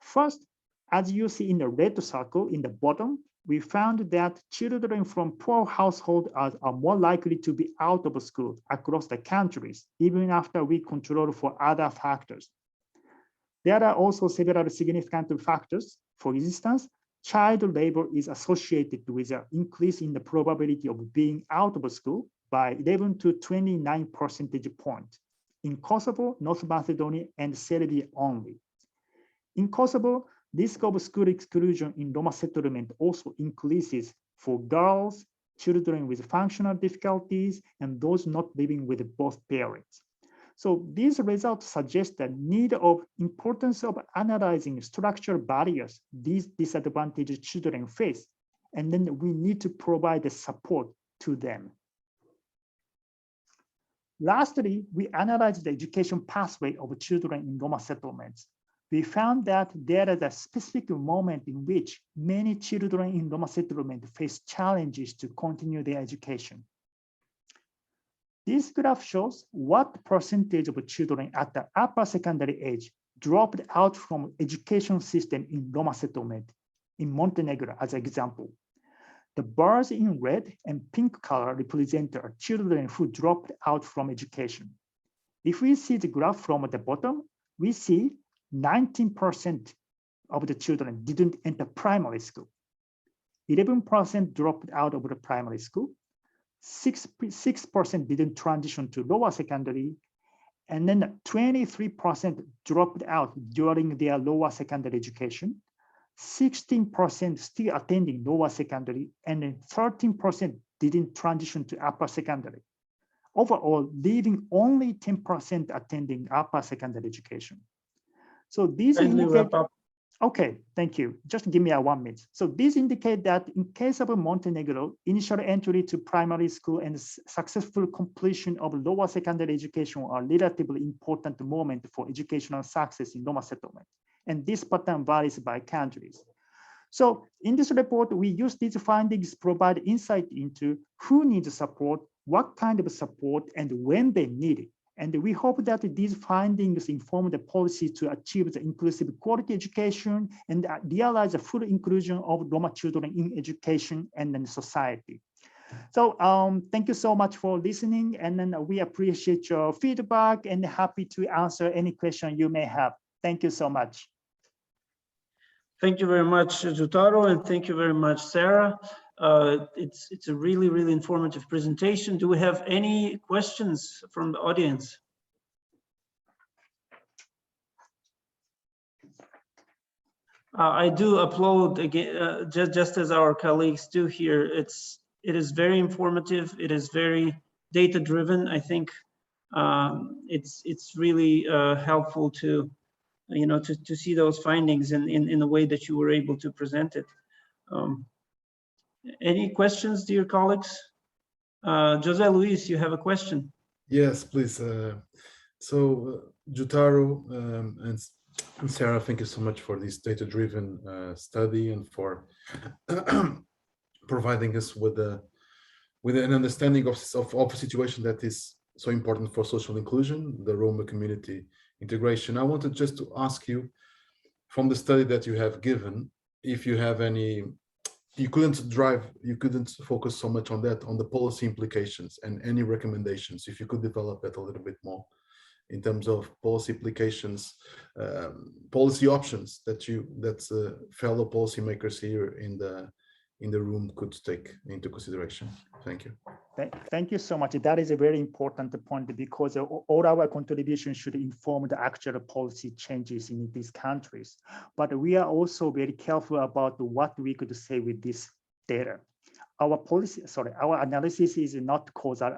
First, as you see in the red circle in the bottom, we found that children from poor households are more likely to be out of school across the countries, even after we control for other factors. There are also several significant factors. For instance, child labor is associated with an increase in the probability of being out of school by 11 to 29 percentage points in Kosovo, North Macedonia, and Serbia only. In Kosovo, risk of school exclusion in Roma settlement also increases for girls, children with functional difficulties, and those not living with both parents. So these results suggest the need of importance of analyzing structural barriers these disadvantaged children face, and then we need to provide the support to them. Lastly, we analyzed the education pathway of children in Roma settlements. We found that there is a specific moment in which many children in Roma settlement face challenges to continue their education. This graph shows what percentage of children at the upper secondary age dropped out from education system in Roma settlement in Montenegro as an example. The bars in red and pink color represent children who dropped out from education. If we see the graph from the bottom, we see 19% of the children didn't enter primary school. 11% dropped out of the primary school. 6% didn't transition to lower secondary. And then 23% dropped out during their lower secondary education. 16% still attending lower secondary, and then 13% didn't transition to upper secondary. Overall, leaving only 10% attending upper secondary education. So these indicate, okay, thank you. Just give me 1 minute. So these indicate that in case of Montenegro, initial entry to primary school and successful completion of lower secondary education are relatively important moment for educational success in Roma settlement. And this pattern varies by countries. So in this report, we use these findings to provide insight into who needs support, what kind of support, and when they need it. And we hope that these findings inform the policy to achieve the inclusive quality education and realize the full inclusion of Roma children in education and in society. So thank you so much for listening. And then we appreciate your feedback and happy to answer any question you may have. Thank you so much. Thank you very much, Jutaro, and thank you very much, Sarah. It's a really, really informative presentation. Do we have any questions from the audience? I do upload again, just as our colleagues do here. It is very informative. It is very data driven. I think it's really helpful to to see those findings in the way that you were able to present it. Any questions, dear colleagues? Jose Luis, you have a question? Yes, please. Jutaro and Sarah, thank you so much for this data-driven study and for providing us with an understanding of a situation that is so important for social inclusion, the Roma community integration. I wanted just to ask you, from the study that you have given, if you have any, you couldn't focus so much on that, on the policy implications and any recommendations, if you could develop that a little bit more in terms of policy implications, policy options that fellow policymakers here in the room could take into consideration. Thank you. Thank you so much. That is a very important point because all our contributions should inform the actual policy changes in these countries. But we are also very careful about what we could say with this data. Our analysis is not causal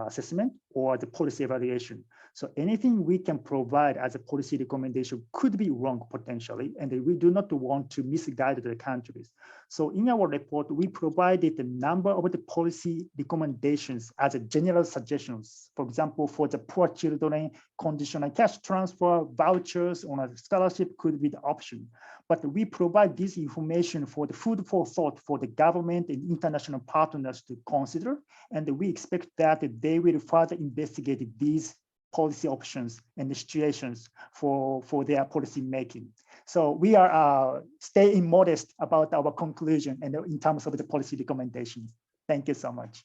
assessment or the policy evaluation. So anything we can provide as a policy recommendation could be wrong potentially, and we do not want to misguide the countries. So in our report, we provided a number of the policy recommendations as a general suggestions. For example, for the poor children, conditional cash transfer, vouchers, or a scholarship could be the option. But we provide this information for the food for thought for the government and international partners to consider, and we expect that they will further investigate these policy options and the situations for their policy making. So we are staying modest about our conclusion and in terms of the policy recommendations. Thank you so much.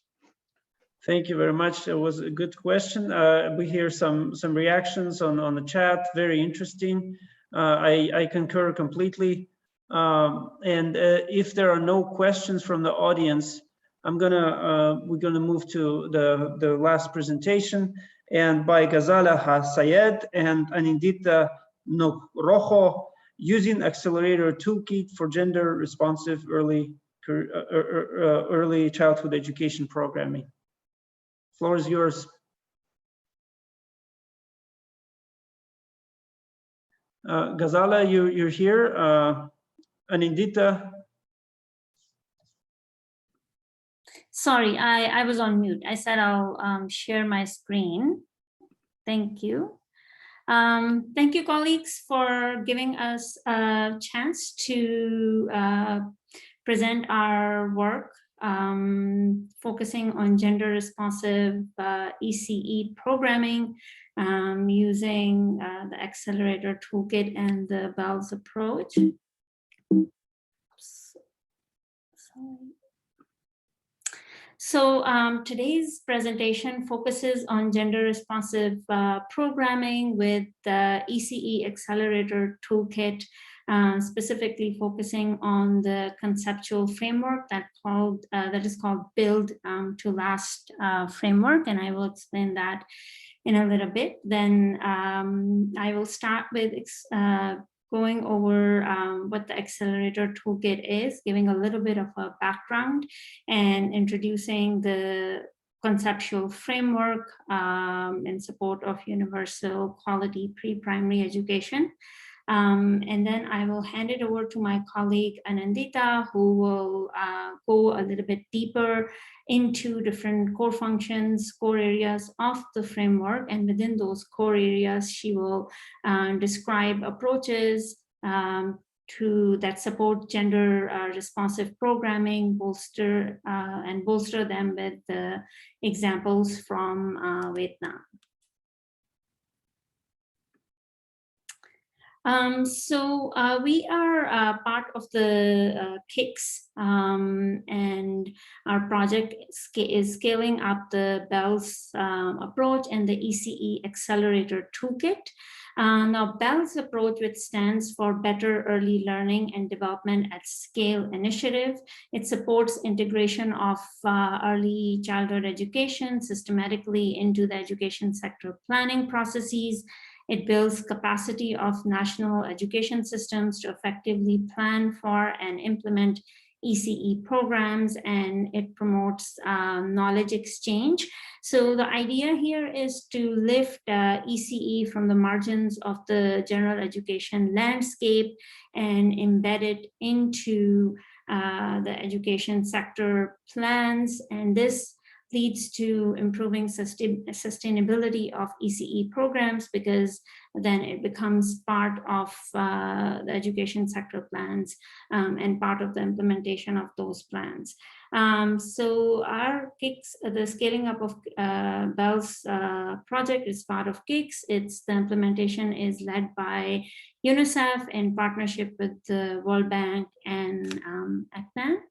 Thank you very much. It was a good question. We hear some reactions on the chat. Very interesting. I concur completely. And if there are no questions from the audience, we're gonna move to the last presentation, and by Ghazala Syed and Anindita Nugroho, using Accelerator Toolkit for gender responsive early childhood education programming. Floor is yours. Ghazala, you're here. Anindita. Sorry, I was on mute. I said I'll share my screen. Thank you. Thank you, colleagues, for giving us a chance to present our work focusing on gender responsive ECE programming using the Accelerator Toolkit and the Bell's approach. Oops. Sorry. So today's presentation focuses on gender responsive programming with the ECE Accelerator Toolkit, specifically focusing on the conceptual framework that is called Build to Last framework, and I will explain that in a little bit. Then I will start with going over what the Accelerator Toolkit is, giving a little bit of a background and introducing the conceptual framework in support of universal quality pre-primary education. And then I will hand it over to my colleague Anindita, who will go a little bit deeper into different core functions, core areas of the framework. And within those core areas, she will describe approaches that support gender responsive programming, bolster them with the examples from Vietnam. We are part of the KICS, and our project is scaling up the BELLS approach and the ECE Accelerator Toolkit. Now, BELLS approach, which stands for Better Early Learning and Development at Scale Initiative. It supports integration of early childhood education systematically into the education sector planning processes. It builds capacity of national education systems to effectively plan for and implement ECE programs, and it promotes knowledge exchange. So the idea here is to lift ECE from the margins of the general education landscape and embed it into the education sector plans, and this leads to improving sustainability of ECE programs, because then it becomes part of the education sector plans and part of the implementation of those plans. So our KICS, the scaling up of BELLS project is part of KICS. The implementation is led by UNICEF in partnership with the World Bank and ACNAN.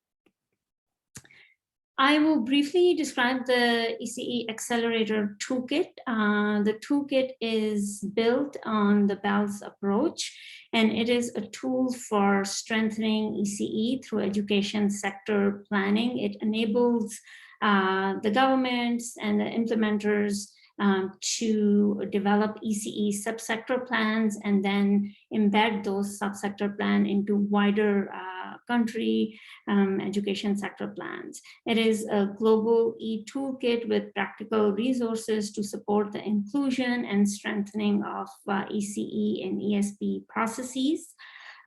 I will briefly describe the ECE Accelerator Toolkit. The toolkit is built on the BELLS approach, and it is a tool for strengthening ECE through education sector planning. It enables the governments and the implementers to develop ECE subsector plans and then embed those subsector plans into wider country education sector plans. It is a global e-toolkit with practical resources to support the inclusion and strengthening of ECE and ESP processes.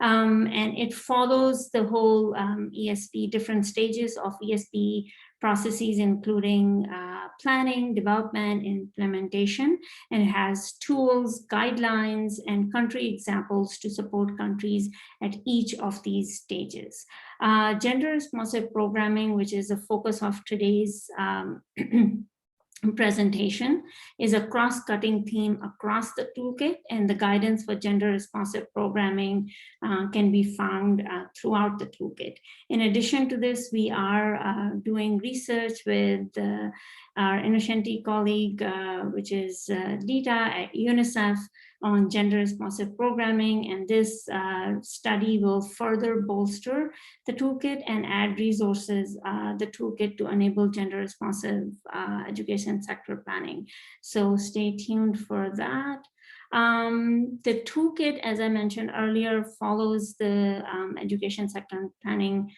And it follows the whole ESP, different stages of ESP processes, including planning, development, implementation, and it has tools, guidelines, and country examples to support countries at each of these stages. Gender responsive programming, which is a focus of today's presentation, is a cross-cutting theme across the toolkit, and the guidance for gender responsive programming can be found throughout the toolkit. In addition to this, we are doing research with our Innocenti colleague, which is Dita at UNICEF, on gender responsive programming, and this study will further bolster the toolkit and add resources the toolkit to enable gender responsive education sector planning. So stay tuned for that. The toolkit, as I mentioned earlier, follows the education sector planning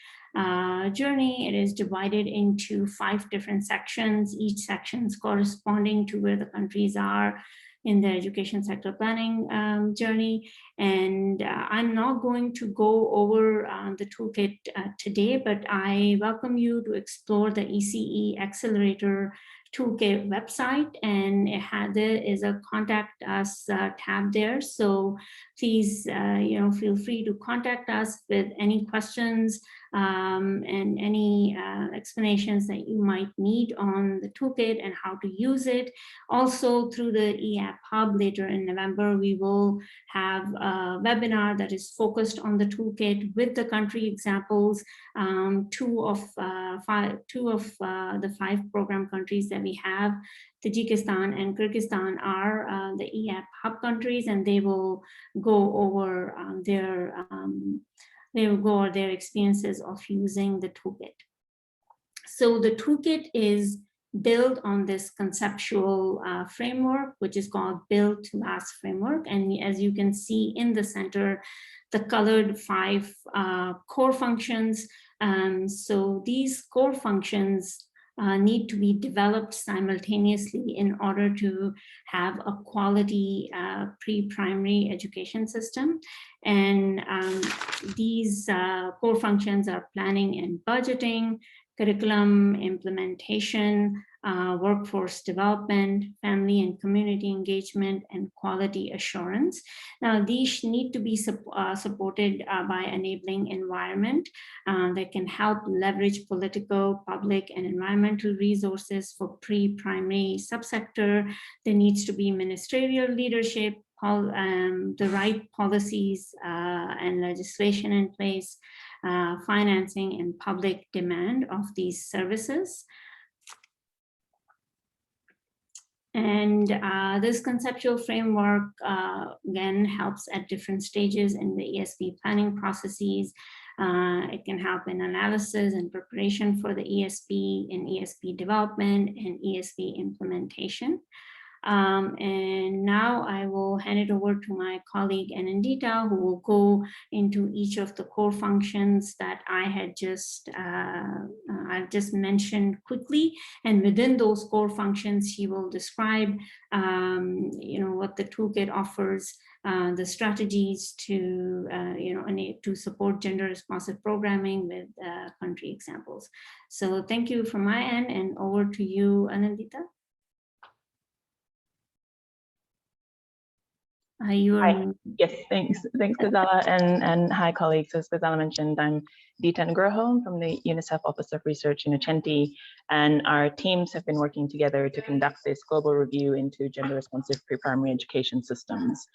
journey. It is divided into 5 different sections, each section is corresponding to where the countries are in the education sector planning journey. And I'm not going to go over the toolkit today, but I welcome you to explore the ECE Accelerator Toolkit website, and there is a contact us tab there. So please, feel free to contact us with any questions and any explanations that you might need on the toolkit and how to use it. Also, through the eApp Hub later in November, we will have a webinar that is focused on the toolkit with the country examples. 2 of the 5 program countries that we have, Tajikistan and Kyrgyzstan, are the eApp Hub countries, and they will go over their experiences of using the toolkit. So the toolkit is build on this conceptual framework, which is called Build to Last framework. And as you can see in the center, the colored 5 core functions. So these core functions need to be developed simultaneously in order to have a quality pre-primary education system. And these core functions are planning and budgeting, curriculum implementation, workforce development, family and community engagement, and quality assurance. Now, these need to be supported by enabling environment that can help leverage political, public, and environmental resources for pre-primary subsector. There needs to be ministerial leadership, the right policies and legislation in place, financing and public demand of these services. And this conceptual framework, again, helps at different stages in the ESP planning processes. It can help in analysis and preparation for the ESP, in ESP development and ESP implementation. And now I will hand it over to my colleague Anindita, who will go into each of the core functions that I've just mentioned quickly. And within those core functions, she will describe, what the toolkit offers, the strategies to, to support gender responsive programming with country examples. So thank you from my end, and over to you, Anindita. Hi. Yes, thanks, Ghazala, and hi, colleagues. As Ghazala mentioned, I'm Dita Nugroho from the UNICEF Office of Research in Uchenti, and our teams have been working together to conduct this global review into gender-responsive pre-primary education systems.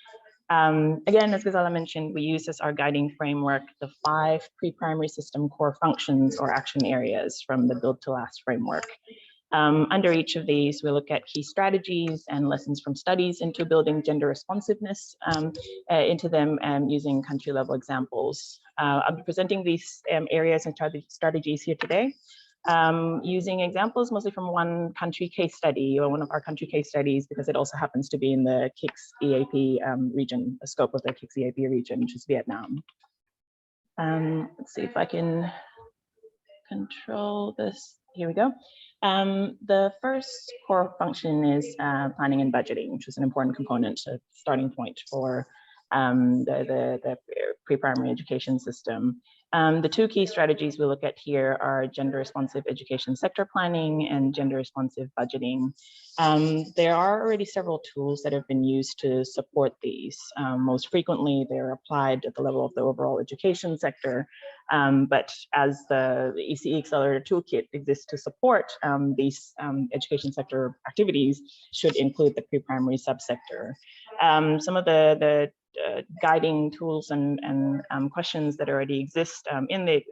Again, as Ghazala mentioned, we use as our guiding framework the 5 pre-primary system core functions or action areas from the Build to Last framework. Under each of these, we look at key strategies and lessons from studies into building gender responsiveness into them using country level examples. I'll be presenting these areas and strategies here today, using examples mostly from one country case study, or one of our country case studies, because it also happens to be in the KICS EAP region, the scope of the KICS EAP region, which is Vietnam. Let's see if I can control this. Here we go. The first core function is planning and budgeting, which is an important component, a starting point for the pre-primary education system. The 2 key strategies we look at here are gender responsive education sector planning and gender responsive budgeting. There are already several tools that have been used to support these. Most frequently, they're applied at the level of the overall education sector. But as the ECE Accelerator Toolkit exists to support these education sector activities, should include the pre-primary subsector. Some of the guiding tools and questions that already exist in the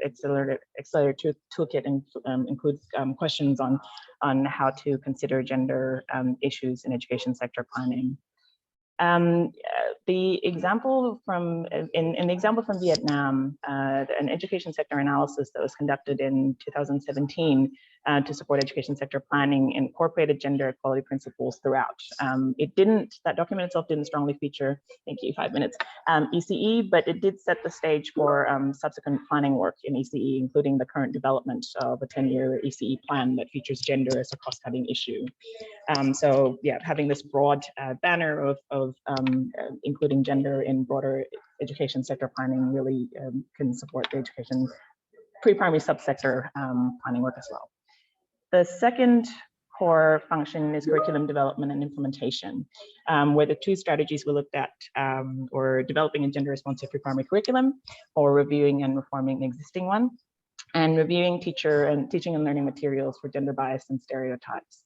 Accelerator Toolkit include questions on how to consider gender issues in education sector planning. The example from in the example from Vietnam, an education sector analysis that was conducted in 2017 to support education sector planning incorporated gender equality principles throughout. That document itself didn't strongly feature, thank you, 5 minutes, ECE, but it did set the stage for subsequent planning work in ECE, including the current development of a 10-year ECE plan that features gender as a cross-cutting issue. So yeah, having this broad banner of including gender in broader education sector planning really can support the education pre-primary subsector planning work as well. The second core function is curriculum development and implementation, where the 2 strategies we looked at were developing a gender responsive pre-primary curriculum, or reviewing and reforming the existing one, and reviewing teaching and learning materials for gender bias and stereotypes.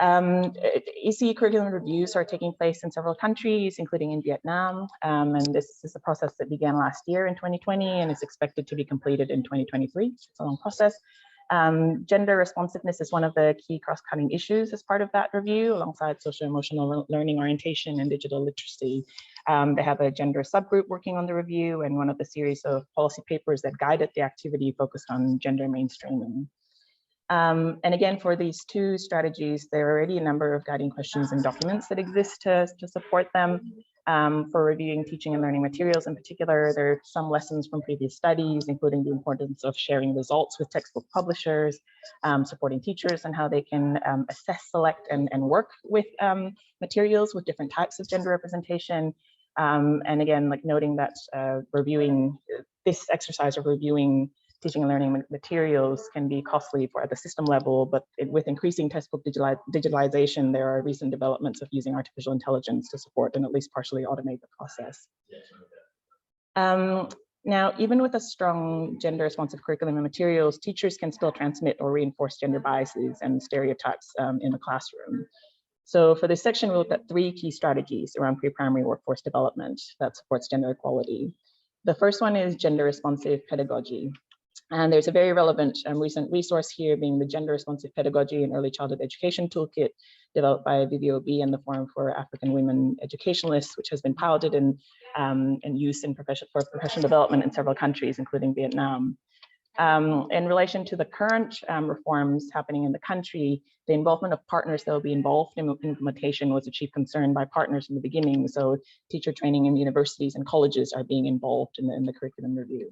ECE curriculum reviews are taking place in several countries, including in Vietnam, and this is a process that began last year in 2020 and is expected to be completed in 2023. It's a long process. Gender responsiveness is one of the key cross-cutting issues as part of that review, alongside social-emotional learning orientation and digital literacy. They have a gender subgroup working on the review, and one of the series of policy papers that guided the activity focused on gender mainstreaming. And again, for these two strategies, there are already a number of guiding questions and documents that exist to support them. For reviewing teaching and learning materials in particular, there are some lessons from previous studies, including the importance of sharing results with textbook publishers, supporting teachers and how they can assess, select, and work with materials with different types of gender representation. And again, like noting that reviewing this exercise of reviewing teaching and learning materials can be costly at the system level, but with increasing textbook digitalization, there are recent developments of using artificial intelligence to support and at least partially automate the process. Now, even with a strong gender responsive curriculum and materials, teachers can still transmit or reinforce gender biases and stereotypes in the classroom. So for this section, we looked at 3 key strategies around pre-primary workforce development that supports gender equality. The first one is gender responsive pedagogy. And there's a very relevant recent resource here, being the Gender Responsive Pedagogy and Early Childhood Education Toolkit, developed by BBOB and the Forum for African Women Educationalists, which has been piloted and used for professional development in several countries, including Vietnam. In relation to the current reforms happening in the country, the involvement of partners that will be involved in implementation was a chief concern by partners in the beginning. So teacher training in universities and colleges are being involved in the curriculum review.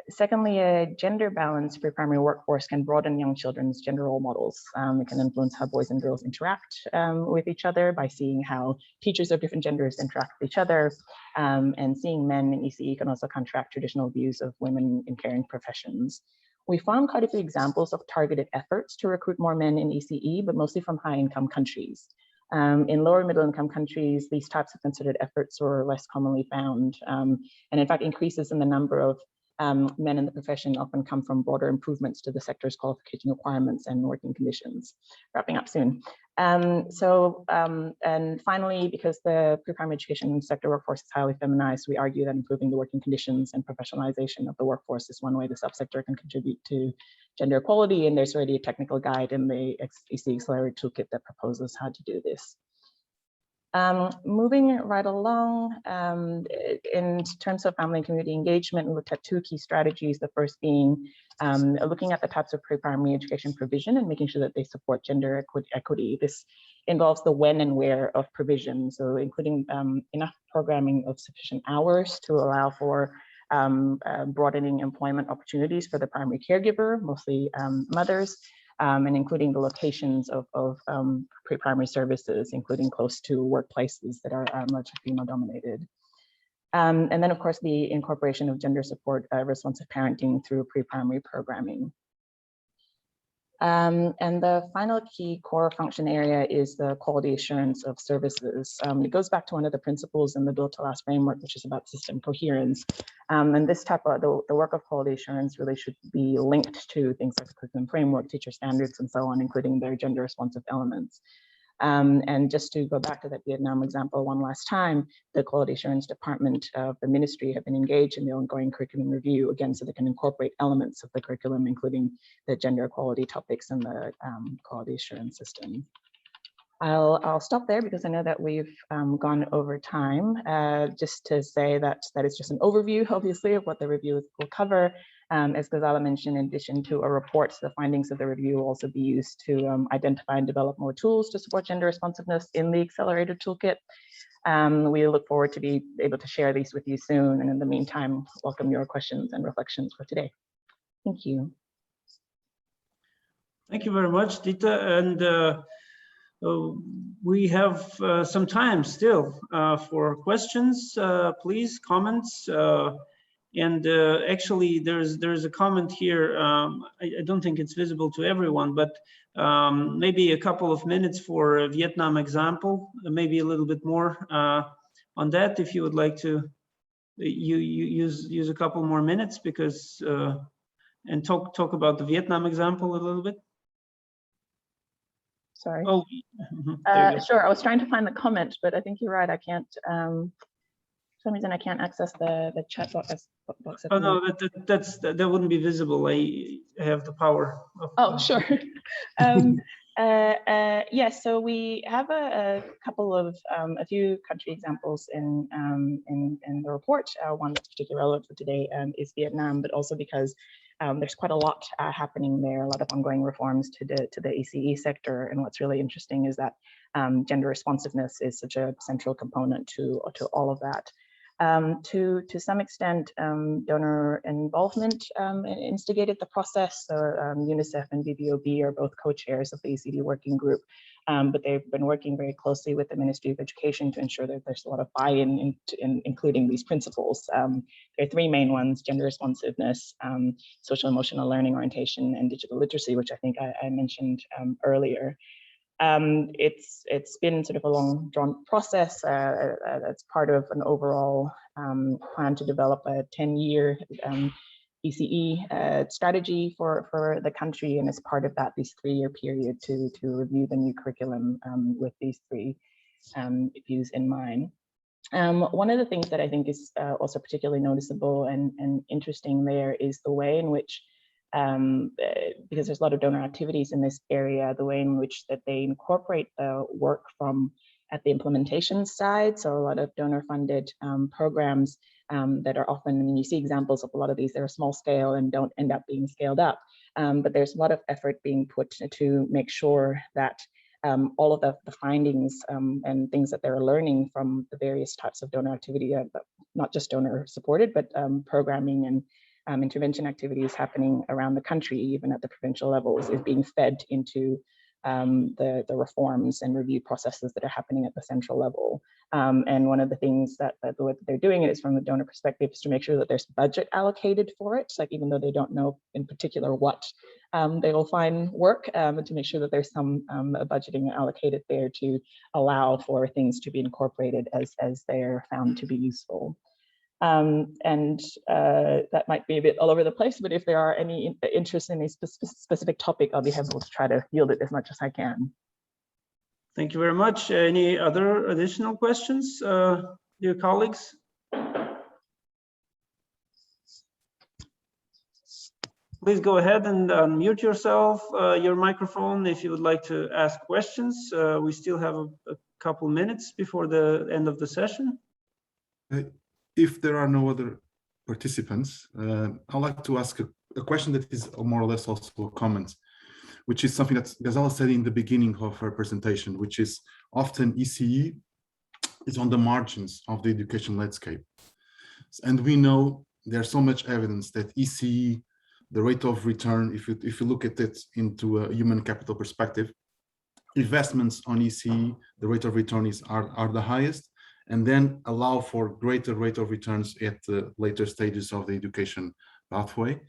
Secondly, a gender balanced pre-primary workforce can broaden young children's gender role models. It can influence how boys and girls interact with each other by seeing how teachers of different genders interact with each other, and seeing men in ECE can also contract traditional views of women in caring professions. We found quite a few examples of targeted efforts to recruit more men in ECE, but mostly from high-income countries. In lower middle-income countries, these types of considered efforts were less commonly found. And in fact, increases in the number of men in the profession often come from broader improvements to the sector's qualification requirements and working conditions. Wrapping up soon. And finally, because the pre-primary education sector workforce is highly feminized, we argue that improving the working conditions and professionalization of the workforce is one way the subsector can contribute to gender equality, and there's already a technical guide in the ECE Accelerator Toolkit that proposes how to do this. Moving right along, in terms of family and community engagement, we looked at 2 key strategies. The first being looking at the types of pre-primary education provision and making sure that they support gender equity. This involves the when and where of provision, so including enough programming of sufficient hours to allow for broadening employment opportunities for the primary caregiver, mostly mothers, and including the locations of pre-primary services, including close to workplaces that are much female dominated. And then of course, the incorporation of gender support responsive parenting through pre-primary programming. And the final key core function area is the quality assurance of services. It goes back to one of the principles in the Build to Last framework, which is about system coherence. And this type of, the work of quality assurance really should be linked to things like the curriculum framework, teacher standards, and so on, including their gender responsive elements. And just to go back to that Vietnam example one last time, the Quality Assurance Department of the ministry have been engaged in the ongoing curriculum review, again, so they can incorporate elements of the curriculum, including the gender equality topics and the quality assurance system. I'll stop there because I know that we've gone over time. Just to say that is just an overview, obviously, of what the review will cover. As Ghazala mentioned, in addition to a report, the findings of the review will also be used to identify and develop more tools to support gender responsiveness in the Accelerator Toolkit. We look forward to be able to share these with you soon. And in the meantime, welcome your questions and reflections for today. Thank you. Thank you very much, Dita. And we have some time still for questions, please, comments. And actually, there's a comment here. I don't think it's visible to everyone, but maybe a couple of minutes for a Vietnam example, maybe a little bit more on that, if you would like to use a couple more minutes, because and talk about the Vietnam example a little bit. Sorry. Oh, sure. I was trying to find the comment, but I think you're right. I can't. For some reason, I can't access the chat box. Oh no, that wouldn't be visible. I have the power. Oh, sure. Yes, so we have a couple of a few country examples in the report. One that's particularly relevant for today is Vietnam, but also because there's quite a lot happening there, a lot of ongoing reforms to the ECE sector. And what's really interesting is that gender responsiveness is such a central component to all of that. To some extent, donor involvement instigated the process. So UNICEF and BBOB are both co-chairs of the ECD working group, but they've been working very closely with the Ministry of Education to ensure that there's a lot of buy-in in including these principles. There are three main ones: gender responsiveness, social emotional learning orientation, and digital literacy, which I think I mentioned earlier. It's been sort of a long drawn process. That's part of an overall plan to develop a 10-year ECE strategy for the country, and as part of that, this 3-year period to review the new curriculum with these three views in mind. One of the things that I think is also particularly noticeable and interesting there is the way in which, because there's a lot of donor activities in this area, the way in which that they incorporate the work from at the implementation side. So a lot of donor funded programs that are often, I mean, you see examples of a lot of these that are small scale and don't end up being scaled up. But there's a lot of effort being put to make sure that all of the findings and things that they're learning from the various types of donor activity, not just donor supported, but programming and intervention activities happening around the country, even at the provincial levels, is being fed into the reforms and review processes that are happening at the central level. And one of the things that the way that they're doing it is from the donor perspective is to make sure that there's budget allocated for it. Like, even though they don't know in particular what they will find work, to make sure that there's some budgeting allocated there to allow for things to be incorporated as they're found to be useful. That might be a bit all over the place, but if there are any interest in a specific topic, I'll be able to try to yield it as much as I can. Thank you very much. Any other additional questions, dear colleagues? Please go ahead and unmute yourself, your microphone, if you would like to ask questions. We still have a couple minutes before the end of the session. If there are no other participants, I'd like to ask a question that is more or less also a comment, which is something that Ghazala said in the beginning of her presentation, which is often ECE is on the margins of the education landscape. And we know there's so much evidence that ECE, the rate of return, if you look at it into a human capital perspective, investments on ECE, the rate of return are the highest, and then allow for greater rate of returns at the later stages of the education pathway.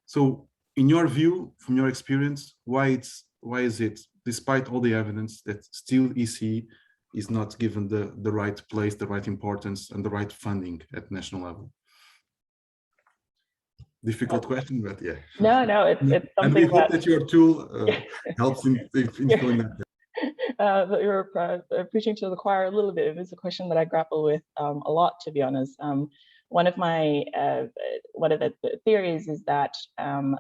So in your view, from your experience, why is it, despite all the evidence, that still ECE is not given the right place, the right importance, and the right funding at national level? Difficult question, but yeah. No, it's something. And we hope that your tool helps in showing that. But you're preaching to the choir a little bit. It is a question that I grapple with a lot, to be honest. One of the theories is that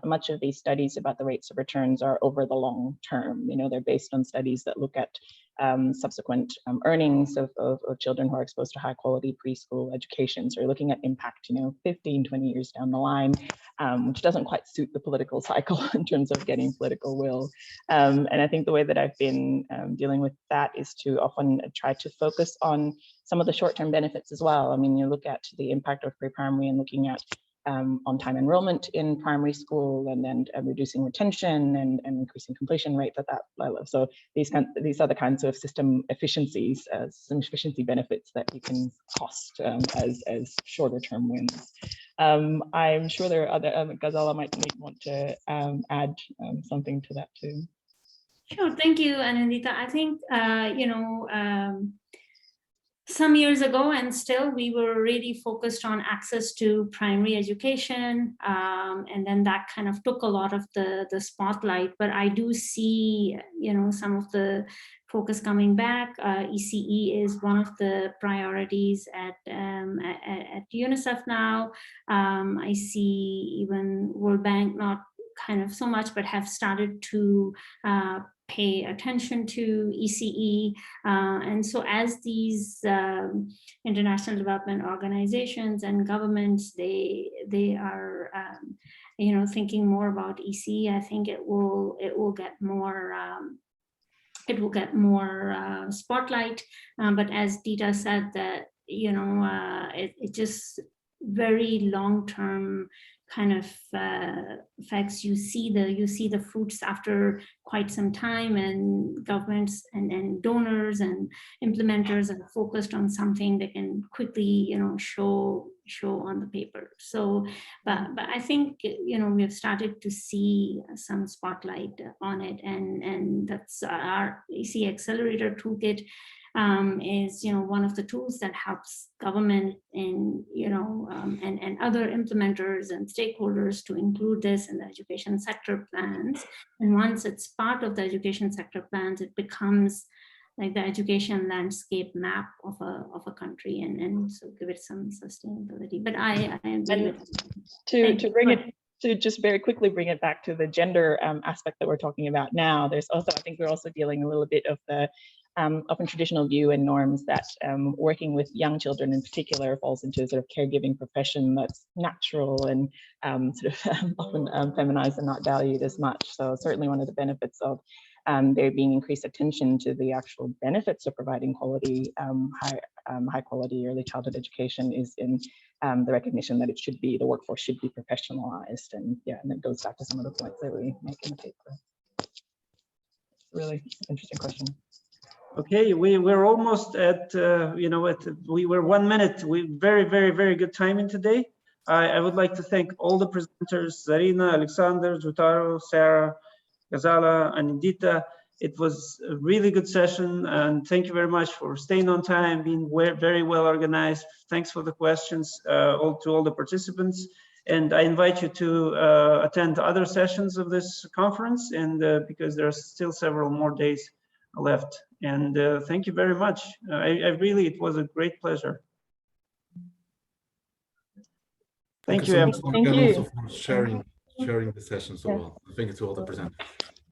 much of these studies about the rates of returns are over the long term. You know, they're based on studies that look at subsequent earnings of children who are exposed to high quality preschool education. So you're looking at impact, 15, 20 years down the line, which doesn't quite suit the political cycle in terms of getting political will. And I think the way that I've been dealing with that is to often try to focus on some of the short-term benefits as well. I mean, you look at the impact of pre-primary and looking at on-time enrollment in primary school, and then reducing retention and increasing completion rates at that level. So these are the kinds of system efficiency benefits that you can cost as shorter-term wins. I'm sure there are other, Ghazala might want to add something to that too. Sure, thank you, Anindita. I think, some years ago, and still, we were really focused on access to primary education, and then that kind of took a lot of the spotlight. But I do see, some of the focus coming back. ECE is one of the priorities at UNICEF now. I see even World Bank, not kind of so much, but have started to pay attention to ECE. And so as these international development organizations and governments, they are thinking more about ECE, I think it will get more spotlight. But as Dita said, that it just very long-term kind of effects. You see the fruits after quite some time, and governments and donors and implementers are focused on something they can quickly show on the paper. So but I think we have started to see some spotlight on it, and that's our ECE Accelerator Toolkit is one of the tools that helps government and and other implementers and stakeholders to include this in the education sector plans. And once it's part of the education sector plans, it becomes like the education landscape map of a country, and so give it some sustainability. But I agree with to just very quickly bring it back to the gender aspect that we're talking about now. There's also, I think we're also dealing a little bit of the often traditional view and norms that working with young children in particular falls into a sort of caregiving profession that's natural and often feminized and not valued as much. So certainly one of the benefits of there being increased attention to the actual benefits of providing quality, high quality early childhood education is in the recognition that the workforce should be professionalized. And yeah, and it goes back to some of the points that we make in the paper. Really interesting question. Okay, we're almost at, we were 1 minute. We very good timing today. I would like to thank all the presenters, Zarina, Aleksandr, Jutaro, Sarah, Ghazala, Anindita. It was a really good session, and thank you very much for staying on time, being very well organized. Thanks for the questions to all the participants. And I invite you to attend other sessions of this conference, and because there are still several more days left. And thank you very much. It was a great pleasure. Thank you, so much, Thank you. also for sharing the session so well. Thank you to all the presenters.